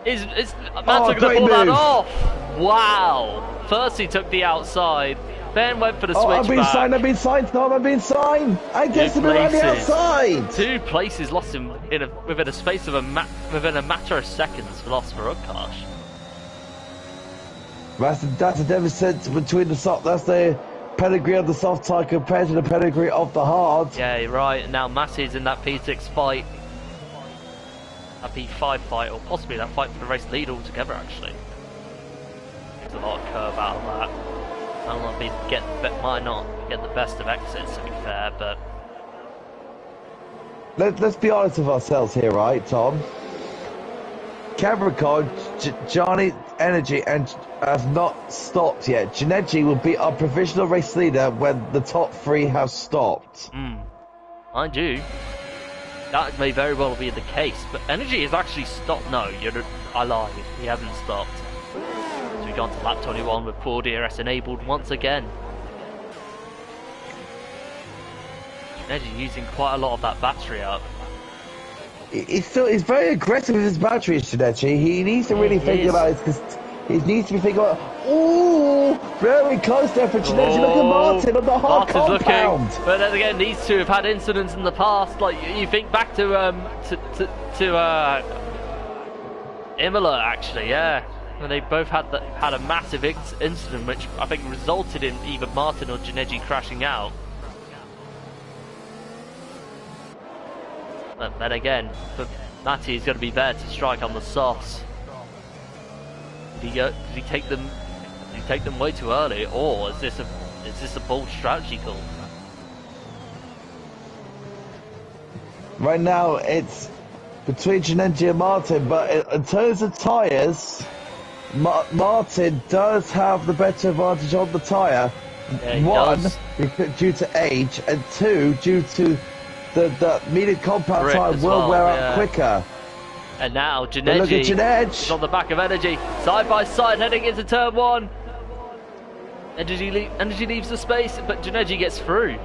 Is Matt's going to pull that off? Wow. First he took the outside, then went for the switchback. I've been signed, Tom. I've been signed. I guess him around the outside. 2 places lost him within a space of within a matter of seconds. Lost for Utkarsh. That's the difference between the soft. That's the pedigree of the soft tyre compared to the pedigree of the hard. Yeah, you're right. And now Matty's in that P6 fight. That P5 fight, or possibly that fight for the race lead altogether, actually. There's a lot of curve out of that. I don't know if he might not get the best of exits, to be fair, but... Let's be honest with ourselves here, right, Tom? Capricorn, Johnny Energy, and has not stopped yet. Janeji will be our provisional race leader when the top 3 have stopped. Mind you, that may very well be the case, but Energy has actually stopped. No, I lied. He hasn't stopped. So we've gone to lap 21 with 4 DRS enabled once again. Energy using quite a lot of that battery up. He's very aggressive with his batteries, Shinechi. He needs to really think about it, because he needs to be thinking about. Ooh, very close there for Shinechi. Look at Martin on the hard compound. Looking, but then again, these two have had incidents in the past. Like you think back to Imola, actually, yeah, when they both had a massive incident, which I think resulted in either Martin or Janeji crashing out. But then again, for Matty, he's going to be there to strike on the softs. Did he take them way too early, or is this a bold strategy call? Right now, it's between Janeji and Martin, but in terms of tyres, Martin does have the better advantage on the tyre. Yeah, one, due to age, and 2, due to the medium compound tyre will wear out quicker. And now Janeji is on the back of Energy, side by side, heading into turn 1. Energy leaves the space, but Janeji gets through.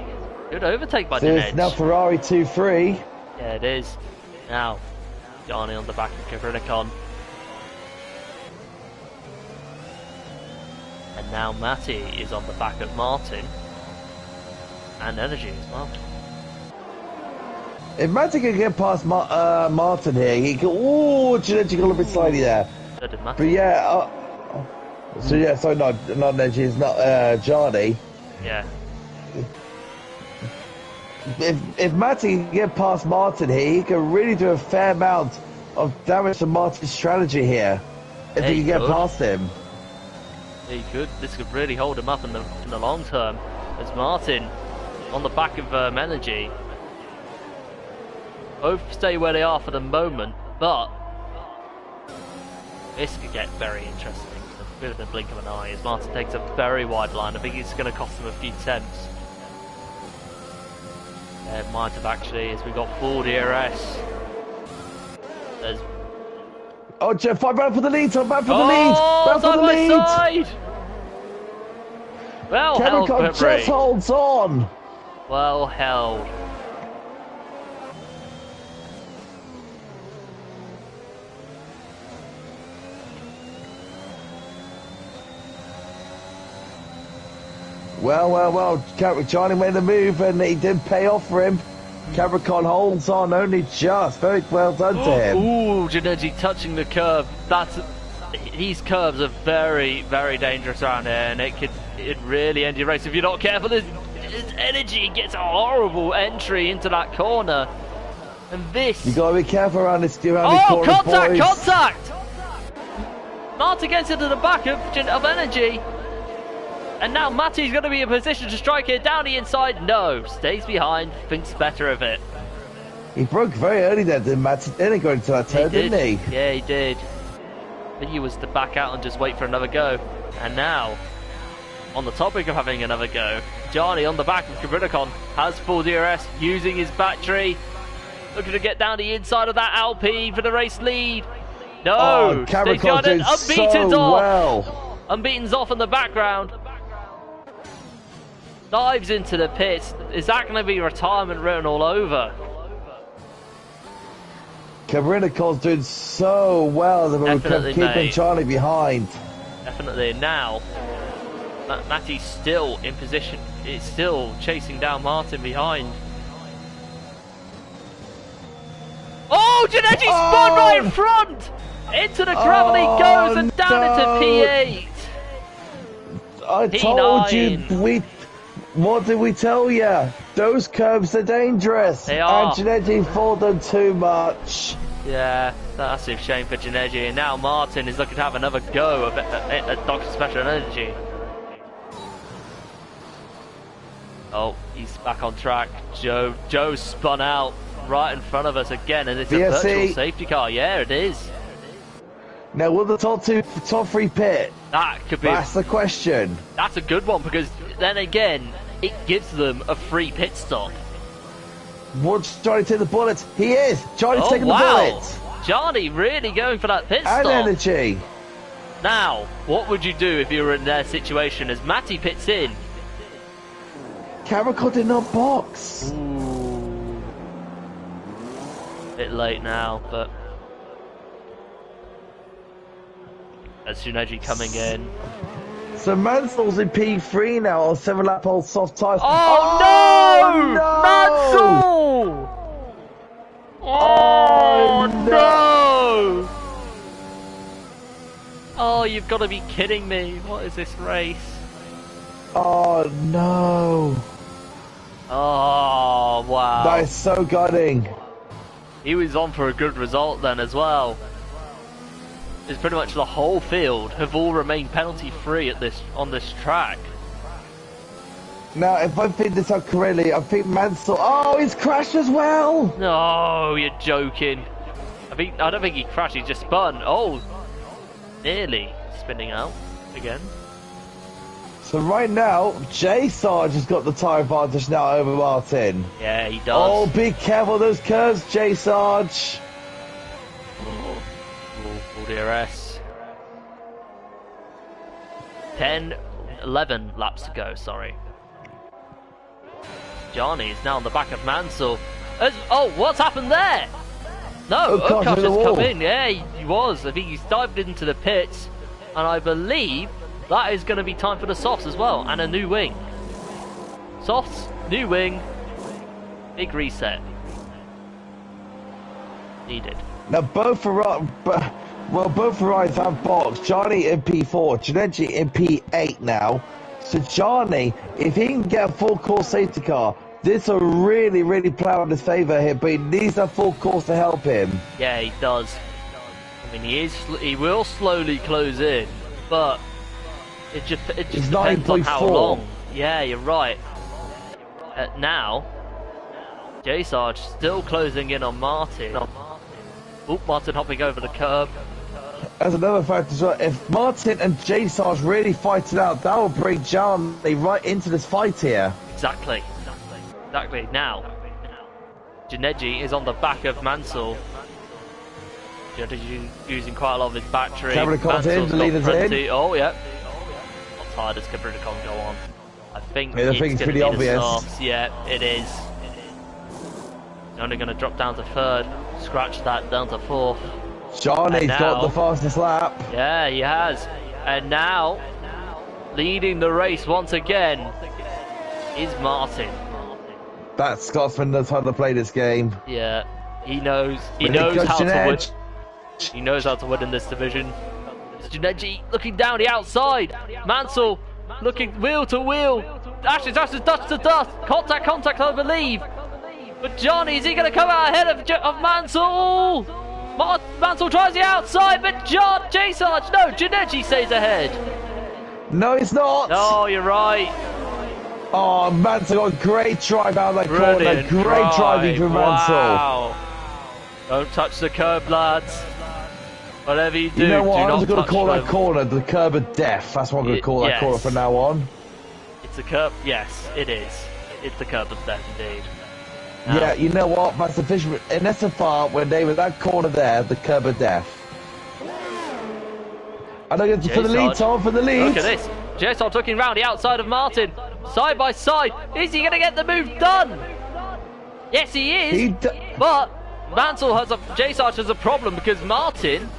Good overtake by Janeji. It's now Ferrari 2-3. Yeah, it is. Now, Johnny on the back of Kavrinikon. And now Matty is on the back of Martin. And Energy as well. If Matty can get past Martin here, he can. Ooh, Janeji got a bit slidey there. So did Matty. But yeah, sorry, not Energy, it's not Johnny. Yeah. If Matty can get past Martin here, he can really do a fair amount of damage to Martin's strategy here. If he can get past him. He could. This could really hold him up in the long term. As Martin on the back of Energy. Both stay where they are for the moment, but this could get very interesting. A bit of a blink of an eye as Martin takes a very wide line. I think it's going to cost him a few tenths. It might have actually, as we got 4 DRS. There's... Oh, Jeff, back for the lead, Tom, back for the lead! Back for the lead! Side. Well held, Chemical just holds on! Well held. Well, Johnny made the move and it didn't pay off for him. Capricorn holds on only just. Very well done to him. Ooh, Janeji touching the curb. These curbs are very, very dangerous around here, and it really end your race if you're not careful. His Energy gets a horrible entry into that corner. And this... You gotta be careful around this corner, contact, boys. Contact! Martin gets into the back of Energy. And now Matty's going to be in position to strike it down the inside. No, stays behind, thinks better of it. He broke very early there, didn't Matty? Didn't go into that turn, didn't he? Yeah, he did. But he was to back out and just wait for another go. And now, on the topic of having another go, Johnny on the back of Kavrinikon has 4 DRS, using his battery. Looking to get down the inside of that Alpine for the race lead. No, stays behind it. Unbeaten's off. Well. Unbeaten's off in the background. Dives into the pits. Is that going to be retirement written all over? Cabrinicon's doing so well at the moment, keeping mate. Charlie behind. Definitely. Now, Matty's still in position. It's still chasing down Martin behind. Oh, Janetti spun right in front! Into the gravel he goes and down into P8. I P9. told you, what did we tell you? Those curbs are dangerous. They are. And Janetti fought them too much. Yeah, that's a shame for Janetti. And now Martin is looking to have another go at Dr. Special Energy. Oh, he's back on track. Joe spun out right in front of us again, and it's a virtual safety car. Yeah, it is. Now, will the top three pit? That could be. That's the question. That's a good one, because then again, it gives them a free pit stop. Would Johnny take the bullets? He is. Johnny's taking the bullets. Johnny really going for that pit stop. And energy. Now, what would you do if you were in their situation as Matty pits in? Cabricon did not box. Ooh. Bit late now, but as Juneji coming in. So Mansell's in P3 now on 7-lap old soft tyres. Oh, no! Mansell! Oh no! Oh, you've got to be kidding me. What is this race? Oh no! Oh wow! That is so gutting. He was on for a good result then as well. It's pretty much the whole field have all remained penalty free on this track. Now, if I think this out correctly, I think Mansell. Oh, he's crashed as well. No, you're joking. I don't think he crashed. He just spun. Oh, nearly spinning out again. So right now, J Sarge has got the tyre advantage now over Martin. Yeah, he does. Oh, be careful those curves, J Sarge. Oh, DRS. 11 laps to go, sorry. Johnny is now on the back of Mansell. Oh, what's happened there? No, Utkosh has come in. Yeah, he was. I think he's dived into the pits. And I believe that is going to be time for the softs as well. And a new wing. Softs, new wing, big reset. Needed. Now both rides have boxed. Johnny in P4, Janetti in P8 now. So Johnny, if he can get a full course safety car, this will really, really play in his favour here. But he needs a full course to help him. Yeah, he does. I mean, he will slowly close in, but it just depends on how long. Yeah, you're right. Now, J Sarge still closing in on Martin. Oh, Martin hopping over the curb. As another fact as well, if Martin and J Sarge really fight it out, that will bring Johnny right into this fight here. Exactly. Now, Janeji is on the back of Mansell. Janeji using quite a lot of his battery. Cabrinicon's in, the leader's in. Oh, yeah. Not tired as Cabrinicon's go on. I think it's pretty obvious. Yeah, it is. He's only going to drop down to third. Scratch that down to fourth. Johnny's got the fastest lap. Yeah, he has. And now, leading the race once again, is Martin. That Scotsman knows how to play this game. Yeah, he knows how to win. He knows how to win in this division. Janeji looking down the outside. Mansell looking wheel to wheel. Ashes, dust to dust. Contact, I believe. But Johnny, is he going to come out ahead of Mansell? Mansell tries the outside, but J Sarge, no, Janeji stays ahead. No, he's not. No, you're right. Oh, Mansell got a great drive out of that corner. Great driving from Mansell. Wow. Don't touch the curb, lads. Whatever you do, you know what? I'm just going to call that corner the curb of death. That's what I'm going to call that corner from now on. It's a curb. Yes, it is. It's the curb of death, indeed. Yeah, you know what? That's the fisherman in SFR when they were that corner there, the curb of death. And they're going to for the lead, Tom, for the lead. Look at this. J-Sarge looking round the outside of Martin. Side by side. Is he going to get the move done? Yes, he is. But J Sarge has a problem because Martin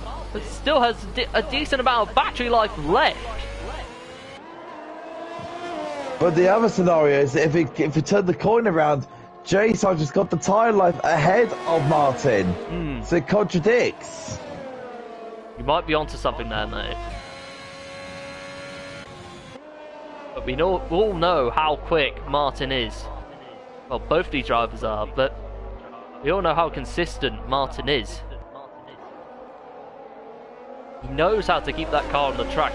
still has a decent amount of battery life left. But the other scenario is if we turn the coin around, J Sarge has got the tyre life ahead of Martin. So it contradicts. You might be onto something there, mate. But we all know how quick Martin is. Well, both these drivers are, but we all know how consistent Martin is. He knows how to keep that car on the track.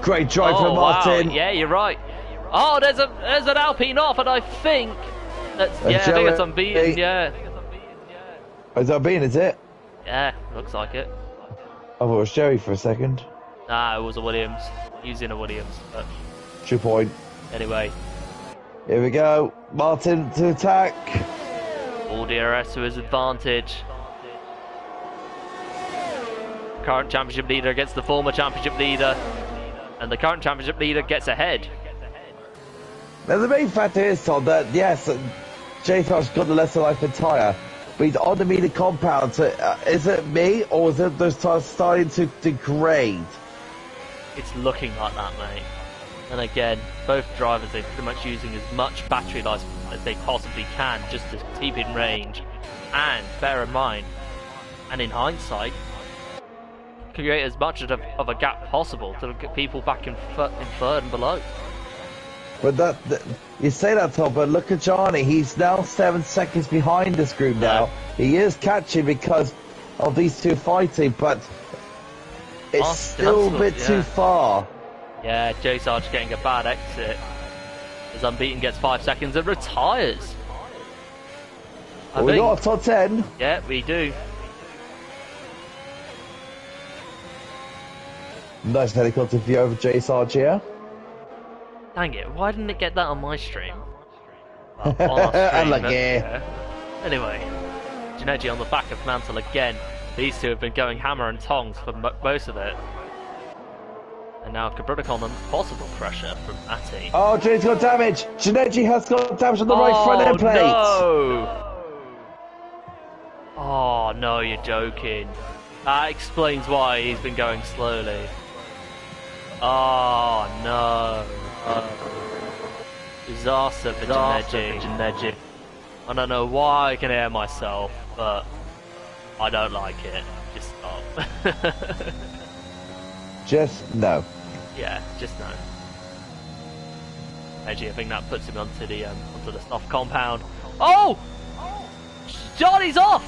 Great drive from Martin. Wow. Yeah, you're right. Oh, there's an Alpine off, and I think that's I think it's unbeaten. Yeah. It's unbeaten, is it? Yeah, looks like it. I thought it was Jerry for a second. Nah, it was a Williams. Using a Williams. But 2 point. Anyway. Here we go. Martin to attack. All DRS to his advantage. Current championship leader against the former championship leader. And the current championship leader gets ahead. Now the main factor is, Todd, that yes, J Sarge's got the lesser life and tyre, but he's on the meter compound. So is it me, or is it those tyres starting to degrade? It's looking like that, mate. And again, both drivers are pretty much using as much battery life as they possibly can just to keep in range. And bear in mind, and in hindsight, create as much of a gap possible to get people back in third and below. But you say that, Tom, but look at Johnny. He's now 7 seconds behind this group now. He is catching because of these two fighting, but it's still a bit too far. Yeah, J Sarge getting a bad exit. As Unbeaten gets 5 seconds and retires. We got a top 10. Yeah, we do. Nice helicopter view over J Sarge here. Dang it, why didn't it get that on my stream? Well, on our stream, Anyway, Ginetti on the back of Mantle again. These two have been going hammer and tongs for most of it. And now Capricorn on possible pressure from Atty. Oh, Ginetti got damage! Ginetti has got damage on the right front end plate! No! Oh no, you're joking. That explains why he's been going slowly. Oh no. Disaster for Ginetti. I don't know why I can hear myself, but I don't like it. Just stop. Just no. Yeah, just no. Actually, I think that puts him onto the soft compound. Oh! Johnny's off!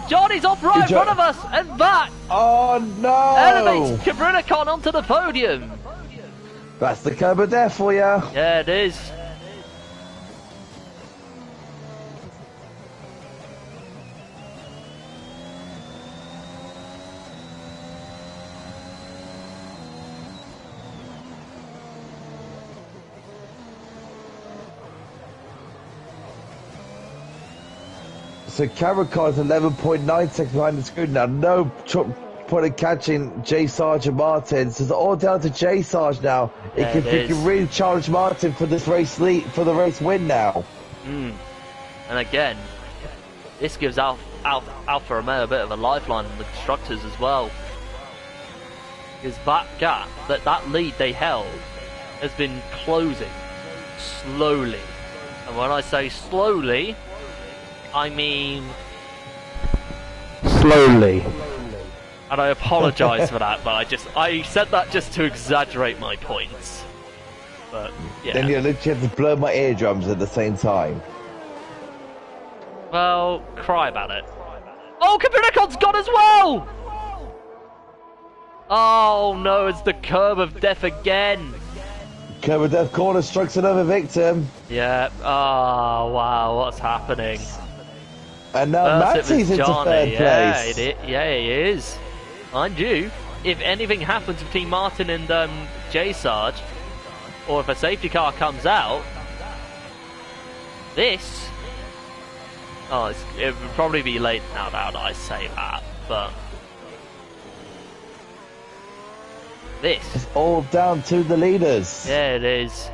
Johnny's off right in front of us, and that oh no! elevates Capricorn onto the podium. That's the curb of death for you. Yeah, it is. So Capricorn's 11.9 seconds behind the screen now. No point in catching J Sarge and Martin. So it's all down to J Sarge now. Yeah, he can really challenge Martin for this race for the race win now. And again, this gives Alfa Romeo a bit of a lifeline in the constructors as well. Because that gap, that lead they held, has been closing slowly. And when I say slowly, I mean slowly. And I apologise for that, but I said that just to exaggerate my points. But yeah. Then you literally have to blow my eardrums at the same time. Well, cry about it. Oh, Capricorn's gone as well! Oh no, it's the curb of death again. Curb of death corner strikes another victim. Yeah. Oh wow, what's happening? And now Matty's into third place. Yeah, he is. Mind you, if anything happens between Martin and J Sarge, or if a safety car comes out, this... Oh, it would probably be late now that I say that, but... This... It's all down to the leaders. Yeah, it is.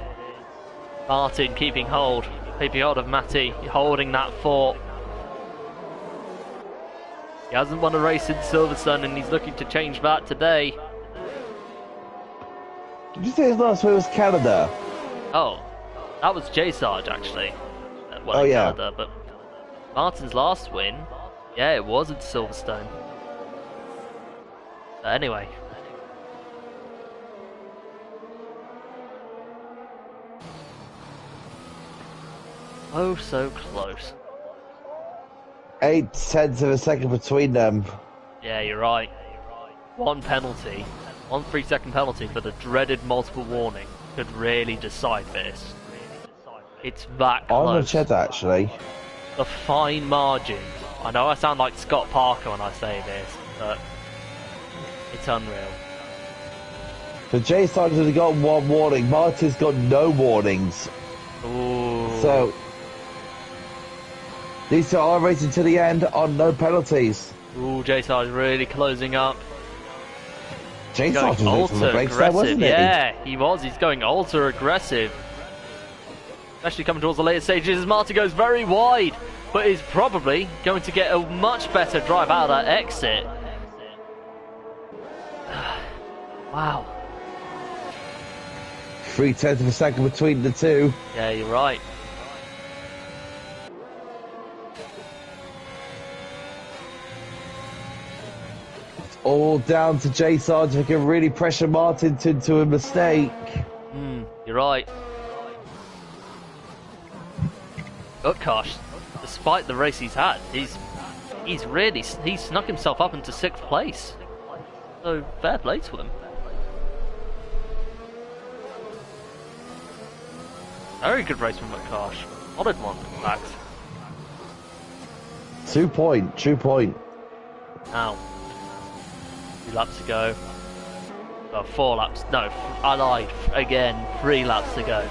Martin keeping hold of Matty, holding that fort. He hasn't won a race in Silverstone, and he's looking to change that today. Did you say his last win was Canada? Oh, that was J Sarge actually. Well, Oh, in yeah. Canada, but Martin's last win, yeah, it was at Silverstone. But anyway. Oh, so close. 0.8 of a second between them. Yeah, you're right. One penalty, 1 3-second penalty for the dreaded multiple warning could really decide this. It's that I'm gonna close. check that actually. The fine margin. I know I sound like Scott Parker when I say this, but it's unreal. So Jay Sargent has got 1 warning. Martin's got no warnings. Ooh. So these two are racing to the end on no penalties. Ooh, J Sarge really closing up. Jay Going Sargent was on the ultra brakes there, aggressive. wasn't he? Yeah, he was. He's going ultra aggressive. Especially coming towards the later stages as Martin goes very wide, but is probably going to get a much better drive out of that exit. Wow. 0.3 of a second between the two. Yeah, you're right. All down to Jay Sargent, who can really pressure Martin into a mistake. You're right. Oh gosh, despite the race he's had, he's snuck himself up into 6th place. So fair play to him. Very good race from McCarsh. Solid one, Max. 2 point, 2 point. Now, 2 laps to go. 4 laps. No, I lied. Again, 3 laps to go.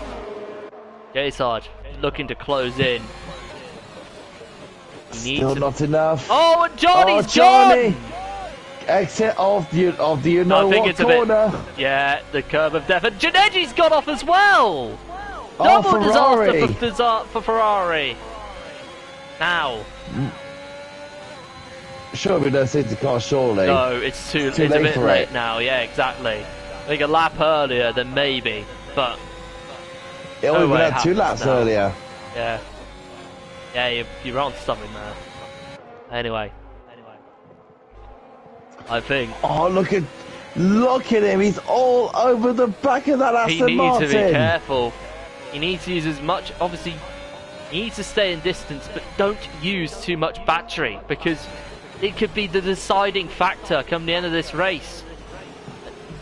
J Sarge looking to close in. Still not enough. Oh, and Johnny's Johnny! gone! Exit of the you know I think what it's a corner. bit. Yeah, the curve of death. And Janegi's got off as well! Oh, Double Ferrari. disaster for Ferrari. Now. Surely no safety car, surely. No, it's too it's a late bit for late it. now. Yeah, exactly. I think a lap earlier, then maybe. But It only way went out 2 happens laps now. earlier. yeah, yeah, you're on something there. Anyway, I think Oh, look at him. He's all over the back of that he Aston needs Martin. to be careful. He needs to use as much. Obviously, he needs to stay in distance, but don't use too much battery because it could be the deciding factor come the end of this race.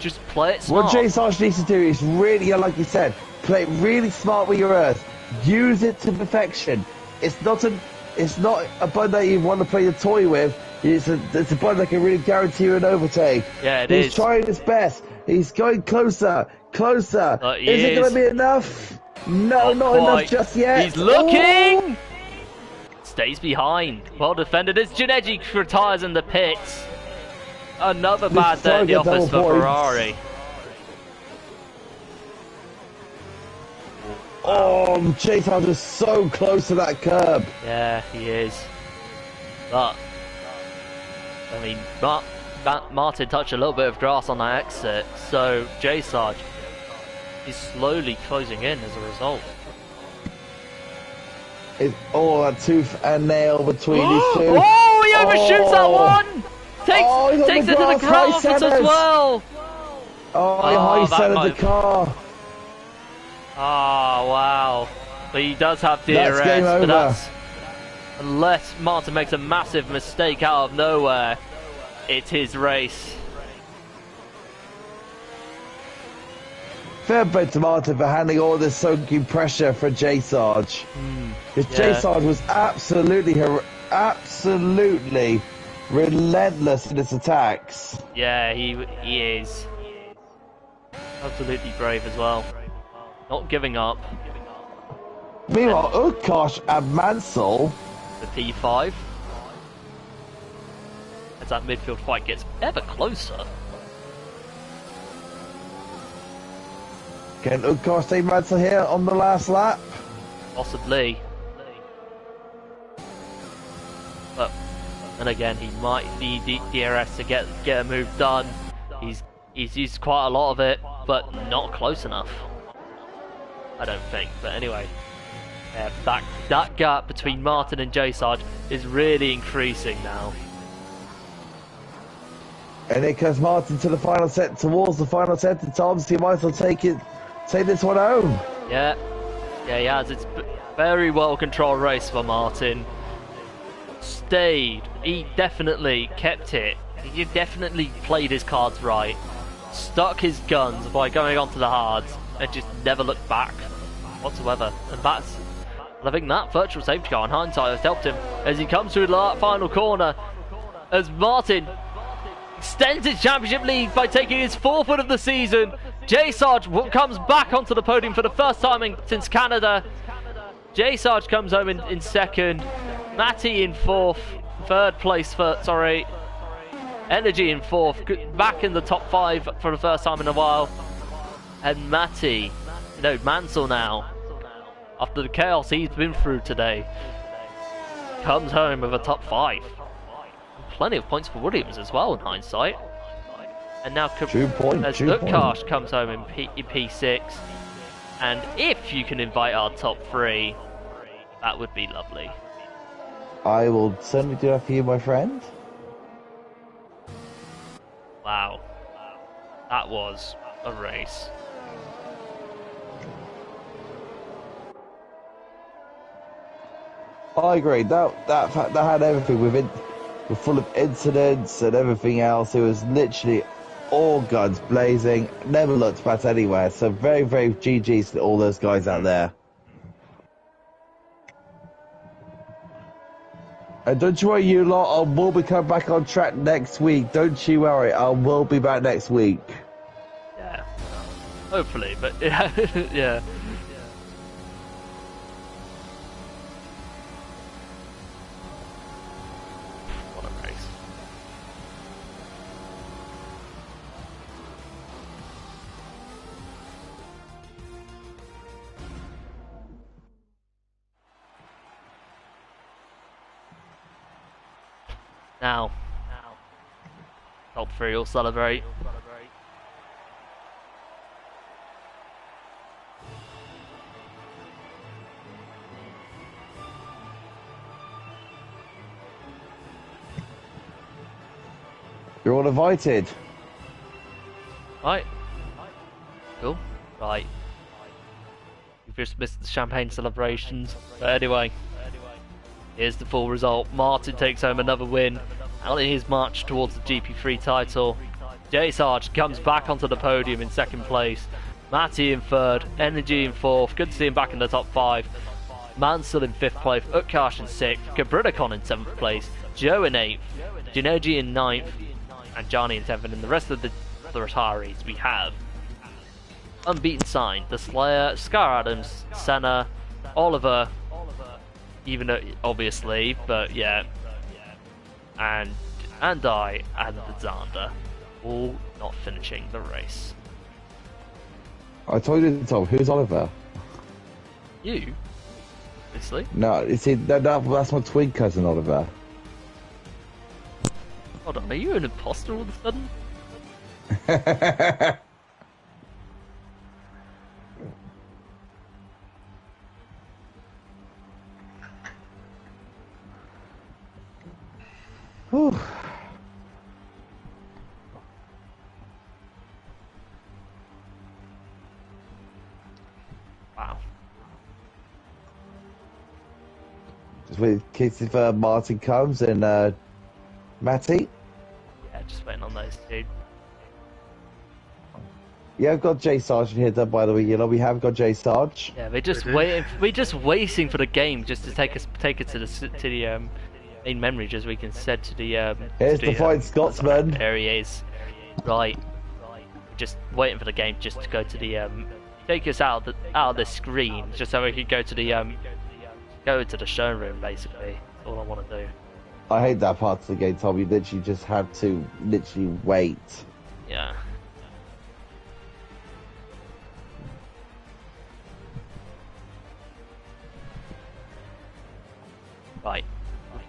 Just play it smart. What Jay Sargent needs to do is really, like you said, play it really smart with your earth. Use it to perfection. It's not a button that you want to play the toy with. It's a button that can really guarantee you an overtake. Yeah, it He's is. trying his best. He's going closer. Is it going to be enough? No, not enough quite. just yet. He's looking! Ooh. Stays behind. Well defended as Janetti retires in the pits. Another bad day at the office for Ferrari. Oh, Jay Sargent is so close to that curb. Yeah, he is. But, I mean, Martin touched a little bit of grass on that exit, so J Sarge is slowly closing in as a result. It's all a tooth and nail between these two. Oh, he overshoots that one! He's on Takes the it to the grass, high grass as centers. well! Oh, he Oh, high that centered might- the car. Oh, wow. But he does have That's DRS, game but over. that's... Unless Martin makes a massive mistake out of nowhere, it's his race. Fair play to Martin for handling all this soaking pressure for Jay Sarge. Because Jay yeah. Sarge was absolutely relentless in his attacks. Yeah, he is. Absolutely brave as well. Not giving up. Meanwhile, Ukosh and Mansell, The P5. As that midfield fight gets ever closer. can Ukosh take Mansell here on the last lap? Possibly. But And again, he might need the DRS to get a move done. He's used quite a lot of it, but not close enough, I don't think. But anyway, that gap between Martin and J Sarge is really increasing now. And it comes Martin to the final set, towards the final set, and Tom, so you might as well take this one home. Yeah, he has. It's a very well controlled race for Martin. Stayed. He definitely kept it. He definitely played his cards right. Stuck his guns by going onto the hards and just never looked back whatsoever. And I think that virtual safety car in hindsight has helped him as he comes through the final corner. As Martin extends his championship lead by taking his 4th win of the season. J Sarge comes back onto the podium for the first time since Canada. J Sarge comes home in second. Matty in 4th. Third place Energy in 4th. Back in the top 5 for the first time in a while. And Mansell now, after the chaos he's been through today, comes home with a top 5. Plenty of points for Williams as well in hindsight. And now Utkarsh comes home in P6. And if you can invite our top 3, that would be lovely. I will certainly do that for you, my friend. Wow. That was a race. I agree. That had everything with it. We're full of incidents and everything else. It was literally all guns blazing. Never looked back anywhere. So very, very GG's to all those guys out there. And don't you worry, you lot. I will be coming back on track next week. Don't you worry. I will be back next week. Yeah. Hopefully, but yeah. Yeah. Now, top 3 will celebrate. You're all invited. Right. Cool. Right. You've just missed the champagne celebrations. But anyway. Here's the full result. Martin takes home another win out in his march towards the GP3 title. J Sarge comes back onto the podium in 2nd place. Matty in 3rd. Energy in 4th. Good to see him back in the top 5. Mansell in 5th place. Utkarsh in 6th. Kabridikon in 7th place. Joe in 8th. Jinoji in 9th. And Johnny in 7th. And the rest of the retirees we have Unbeaten Sign, The Slayer, Scar Adams, Senna, Oliver, even though, obviously, but yeah, and I and the Zander, all not finishing the race. I told you, Tom. Who's Oliver? You, obviously. No, you see, that's my twin cousin, Oliver. Hold on, are you an imposter all of a sudden? Whew. Wow. Just wait in case if Martin comes and Matty. Yeah, just waiting on those two. Yeah, I've got J Sarge here done, by the way. You know, we have got J Sarge. Yeah, we're just waiting. We're just waiting for the game just to take it to the main memory, just we can set to the. Here's the Fine Scotsman. There he is. Right. Just waiting for the game just to go to the take us out of the screen, just so we can go to the showroom. Basically, that's all I want to do. I hate that part of the game, Tom. You literally just have to wait. Yeah. Right.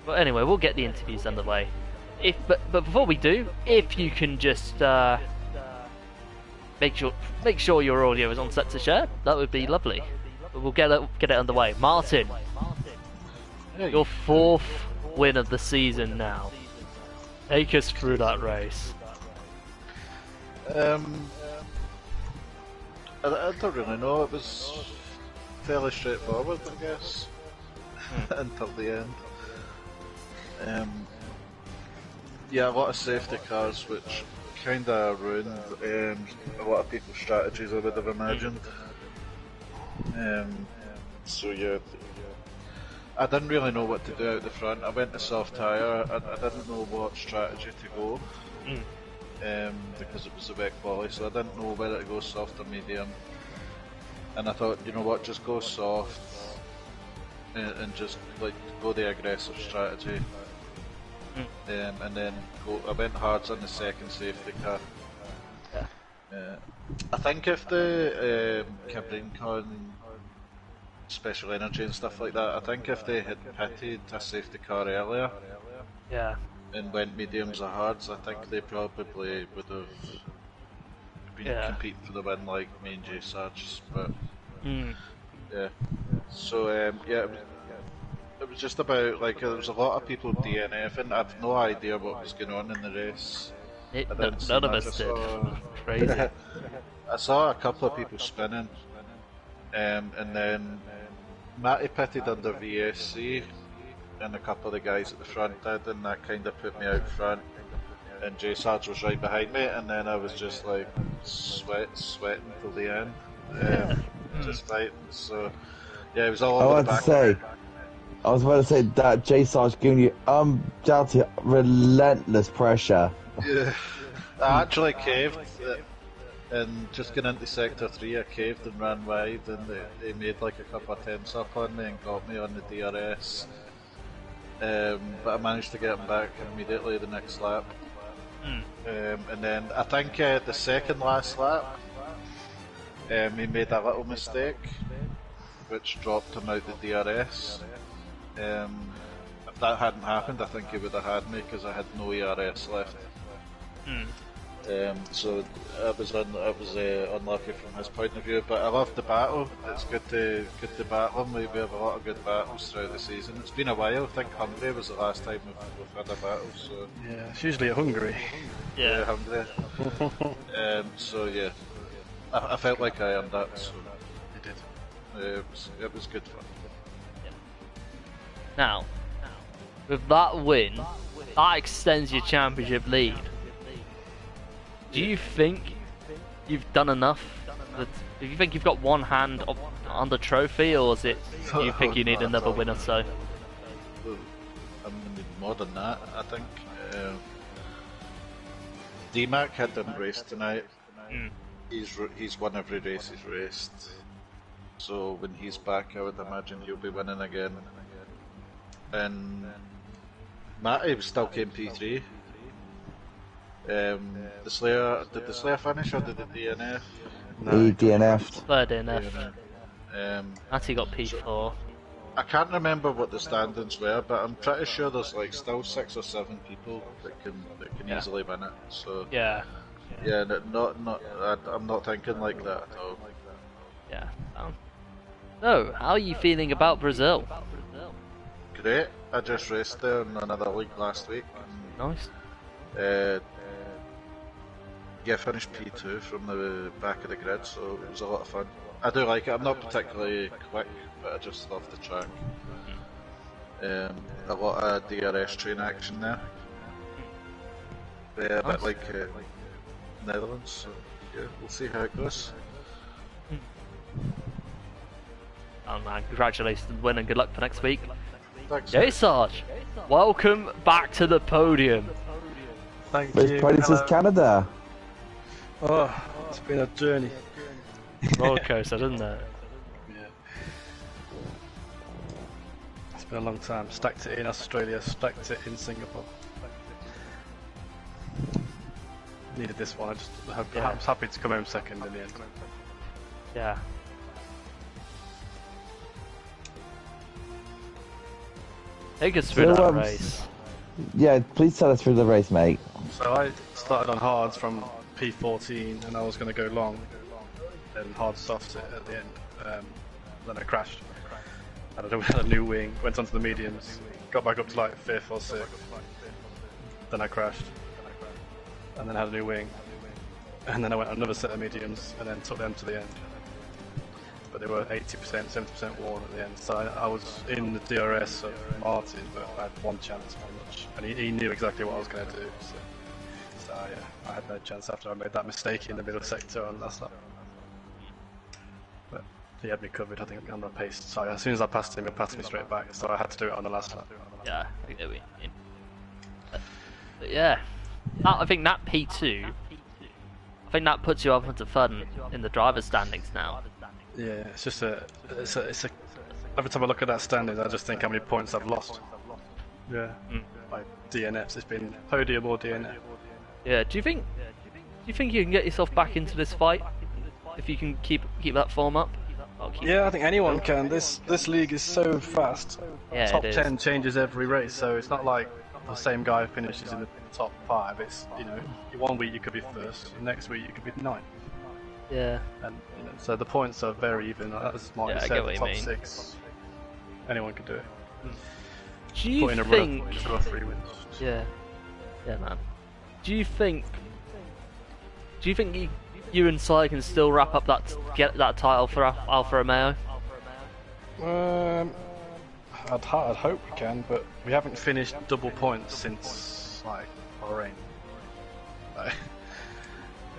But anyway, we'll get the interviews underway. But before we do, if you can just make sure your audio is on set to share, that would be lovely. But we'll get it underway. Martin, your 4th win of the season now. Take us through that race. I don't really know. It was fairly straightforward, I guess, until the end. Yeah, a lot of safety cars, which kind of ruined a lot of people's strategies, I would have imagined. So yeah, I didn't really know what to do out the front. I went to soft tyre. I didn't know what strategy to go. Because it was a wet quali, so I didn't know whether to go soft or medium. And I thought, you know what, just go soft and just like go the aggressive strategy. And then I went hard on the second safety car. I think if the Cabrinecon special energy and stuff like that, I think if they had pitted a safety car earlier, and went mediums or hards, I think they probably would have been competing for the win like me and Jay Sarge. But yeah, so it was just about like there was a lot of people DNFing. I've no idea what was going on in the race. None of us did. Crazy. I saw a couple of people spinning, and then Matty pitted under VSC, and a couple of the guys at the front did, and that kind of put me out front. And Jay Sarge was right behind me, and then I was just like sweating till the end, just fighting. So yeah, it was all over the back. I was about to say that Jay Sarge giving you undoubted relentless pressure. Yeah, I actually caved, and just getting into sector 3, I caved and ran wide, and they made like a couple of attempts up on me and got me on the DRS. But I managed to get him back immediately the next lap. And then I think the second last lap, he made a little mistake, which dropped him out the DRS. If that hadn't happened, I think he would have had me because I had no ERS left. So I was unlucky from his point of view, but I loved the battle. It's good to battle him. We have a lot of good battles throughout the season. It's been a while. I think Hungary was the last time we've had a battle. So yeah, it's usually at Hungary. Yeah, Hungary. So yeah, I felt like I earned that. So You did. It was good fun. Now, with that win, that extends your championship lead. Do you think you've done enough? Do you think you've got one hand on the trophy, or is it? Do you think you need another win or so? I'm gonna need more than that, I think. DMAC didn't race tonight. He's won every race he's raced. So when he's back, I would imagine he'll be winning again. And Matty still came P3. The Slayer, did the Slayer finish or did the DNF? No, he DNF'd. Third DNF. Matty got P4. I can't remember what the standings were, but I'm pretty sure there's like still 6 or 7 people that can easily win it. So yeah, I'm not thinking like that at all. Yeah. So, how are you feeling about Brazil? Great. I just raced there in another league last week. Nice. Yeah, finished P2 from the back of the grid, so it was a lot of fun. I do like it. I'm not particularly quick, but I just love the track. A lot of DRS train action there. A bit like Netherlands, so yeah, we'll see how it goes. Oh man, congratulations on the win and good luck for next week. Thanks. Jay Sarge, welcome back to the podium. Thank Most you. podiums is Canada. Oh, it's been a journey. Roller coaster, doesn't it? Yeah. It's been a long time. Stacked it in Australia, stacked it in Singapore. Needed this one. I was happy to come home second in the end. Take us through So, that race. Yeah, please tell us through the race, mate. So I started on hards from P14 and I was going to go long, and hard softs it at the end. Then I crashed. And I had a new wing, went onto the mediums, got back up to like 5th or 6th. Then I crashed. And then had a new wing. And then I went on another set of mediums and then took them to the end. But they were 80%, 70% worn at the end. So I was in the DRS of Martin, but I had one chance pretty much. And he knew exactly what I was going to do. So yeah, I had no chance after I made that mistake in the middle sector on last lap. But he had me covered, I think, on the pace. So as soon as I passed him, he passed me straight back. So I had to do it on the last lap. Yeah, I think that we. But yeah, I think that P2. I think that puts you up into third in the driver's standings now. Yeah, it's just it's a. Every time I look at that standings, I just think how many points I've lost. Yeah, like DNFs. It's been podium or DNF. Yeah. Do you think you can get yourself back into this fight if you can keep that form up? Yeah, I think anyone can. This league is so fast. Yeah, Top it is. 10 changes every race, so it's not like the same guy finishes in the top 5. It's, you know, one week you could be first, the next week you could be 9th. Yeah. And so the points are very even. As Martin I said, get what the you top mean. 6, anyone can do it. Do you Put in a think? run, just got 3 wins. Yeah. Yeah, man. Do you think you and Si can still wrap up get that title for Alfa Romeo? I'd hope we can, but we haven't finished double points since like Bahrain. Like,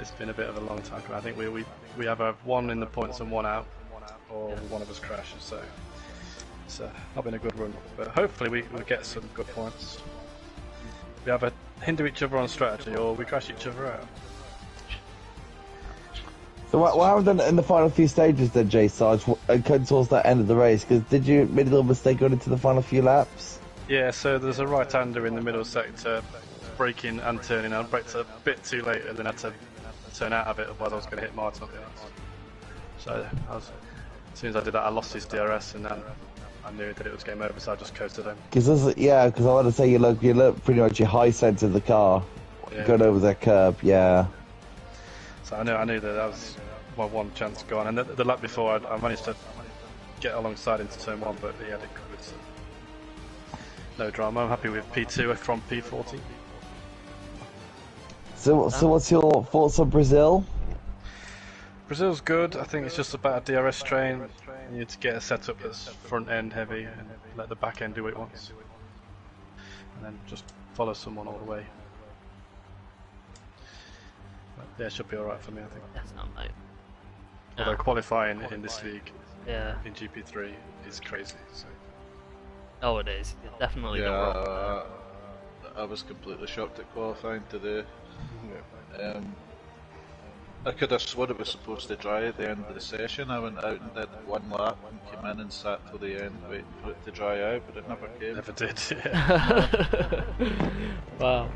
it's been a bit of a long time. I think we have one in the points and one out, or one of us crashes. So it's not been a good run, but hopefully we get some good points. We either hinder each other on strategy, or we crash each other out. So what happened in the final few stages then, J Sarge, towards that end of the race? Because did you make a little mistake going into the final few laps? Yeah, so there's a right-hander in the middle sector, braking and turning. I braked a bit too late and then had to turn out of it, otherwise I was going to hit Martin on the arse. So as soon as I did that, I lost his DRS, and then I knew that it was game over, so I just coasted him. Because I want to say you look pretty much your high sense of the car, going over that curb, yeah. So I knew that was my one chance gone, and the lap before I managed to get alongside into turn 1, but he had it covered, so no drama. I'm happy with P2 from P14. So what's your thoughts on Brazil? Brazil's good. I think it's just about a DRS train. You need to get a setup that's front end heavy and let the back end do what it wants, and then just follow someone all the way. But yeah, it should be alright for me, I think. That's not mate. Although qualifying in this league, Yeah. in GP3, is crazy. So. Oh, it is. It's definitely not wrong. I was completely shocked at qualifying today. Yeah. I could have sworn it was supposed to dry at the end of the session. I went out and did one lap and came in and sat till the end waiting for it to dry out, but it never came. Never did. Yeah. Wow.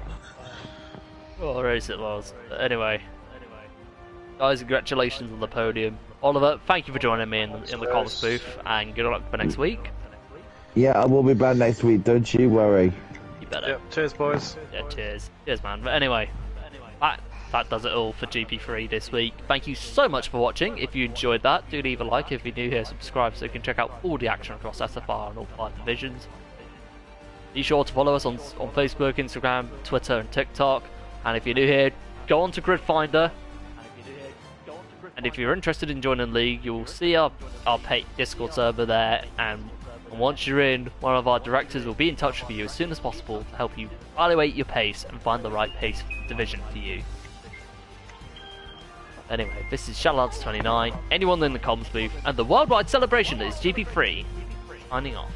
What a race it was. But anyway, guys, congratulations on the podium. Oliver, thank you for joining me in the comms booth, and good luck for next week. Yeah, I will be back next week, don't you worry. You better. Yep. Cheers, boys. Yeah, cheers. Cheers, man. But anyway, that does it all for GP3 this week. Thank you so much for watching. If you enjoyed that, do leave a like. If you're new here, subscribe so you can check out all the action across SFR and all 5 divisions. Be sure to follow us on Facebook, Instagram, Twitter and TikTok. And if you're new here, go on to Grid Finder. And if you're interested in joining the league, you'll see our paid Discord server there. And once you're in, one of our directors will be in touch with you as soon as possible to help you evaluate your pace and find the right pace division for you. Anyway, this is Shadowlands 29, anyone in the comms booth, and the worldwide celebration is GP3, signing off.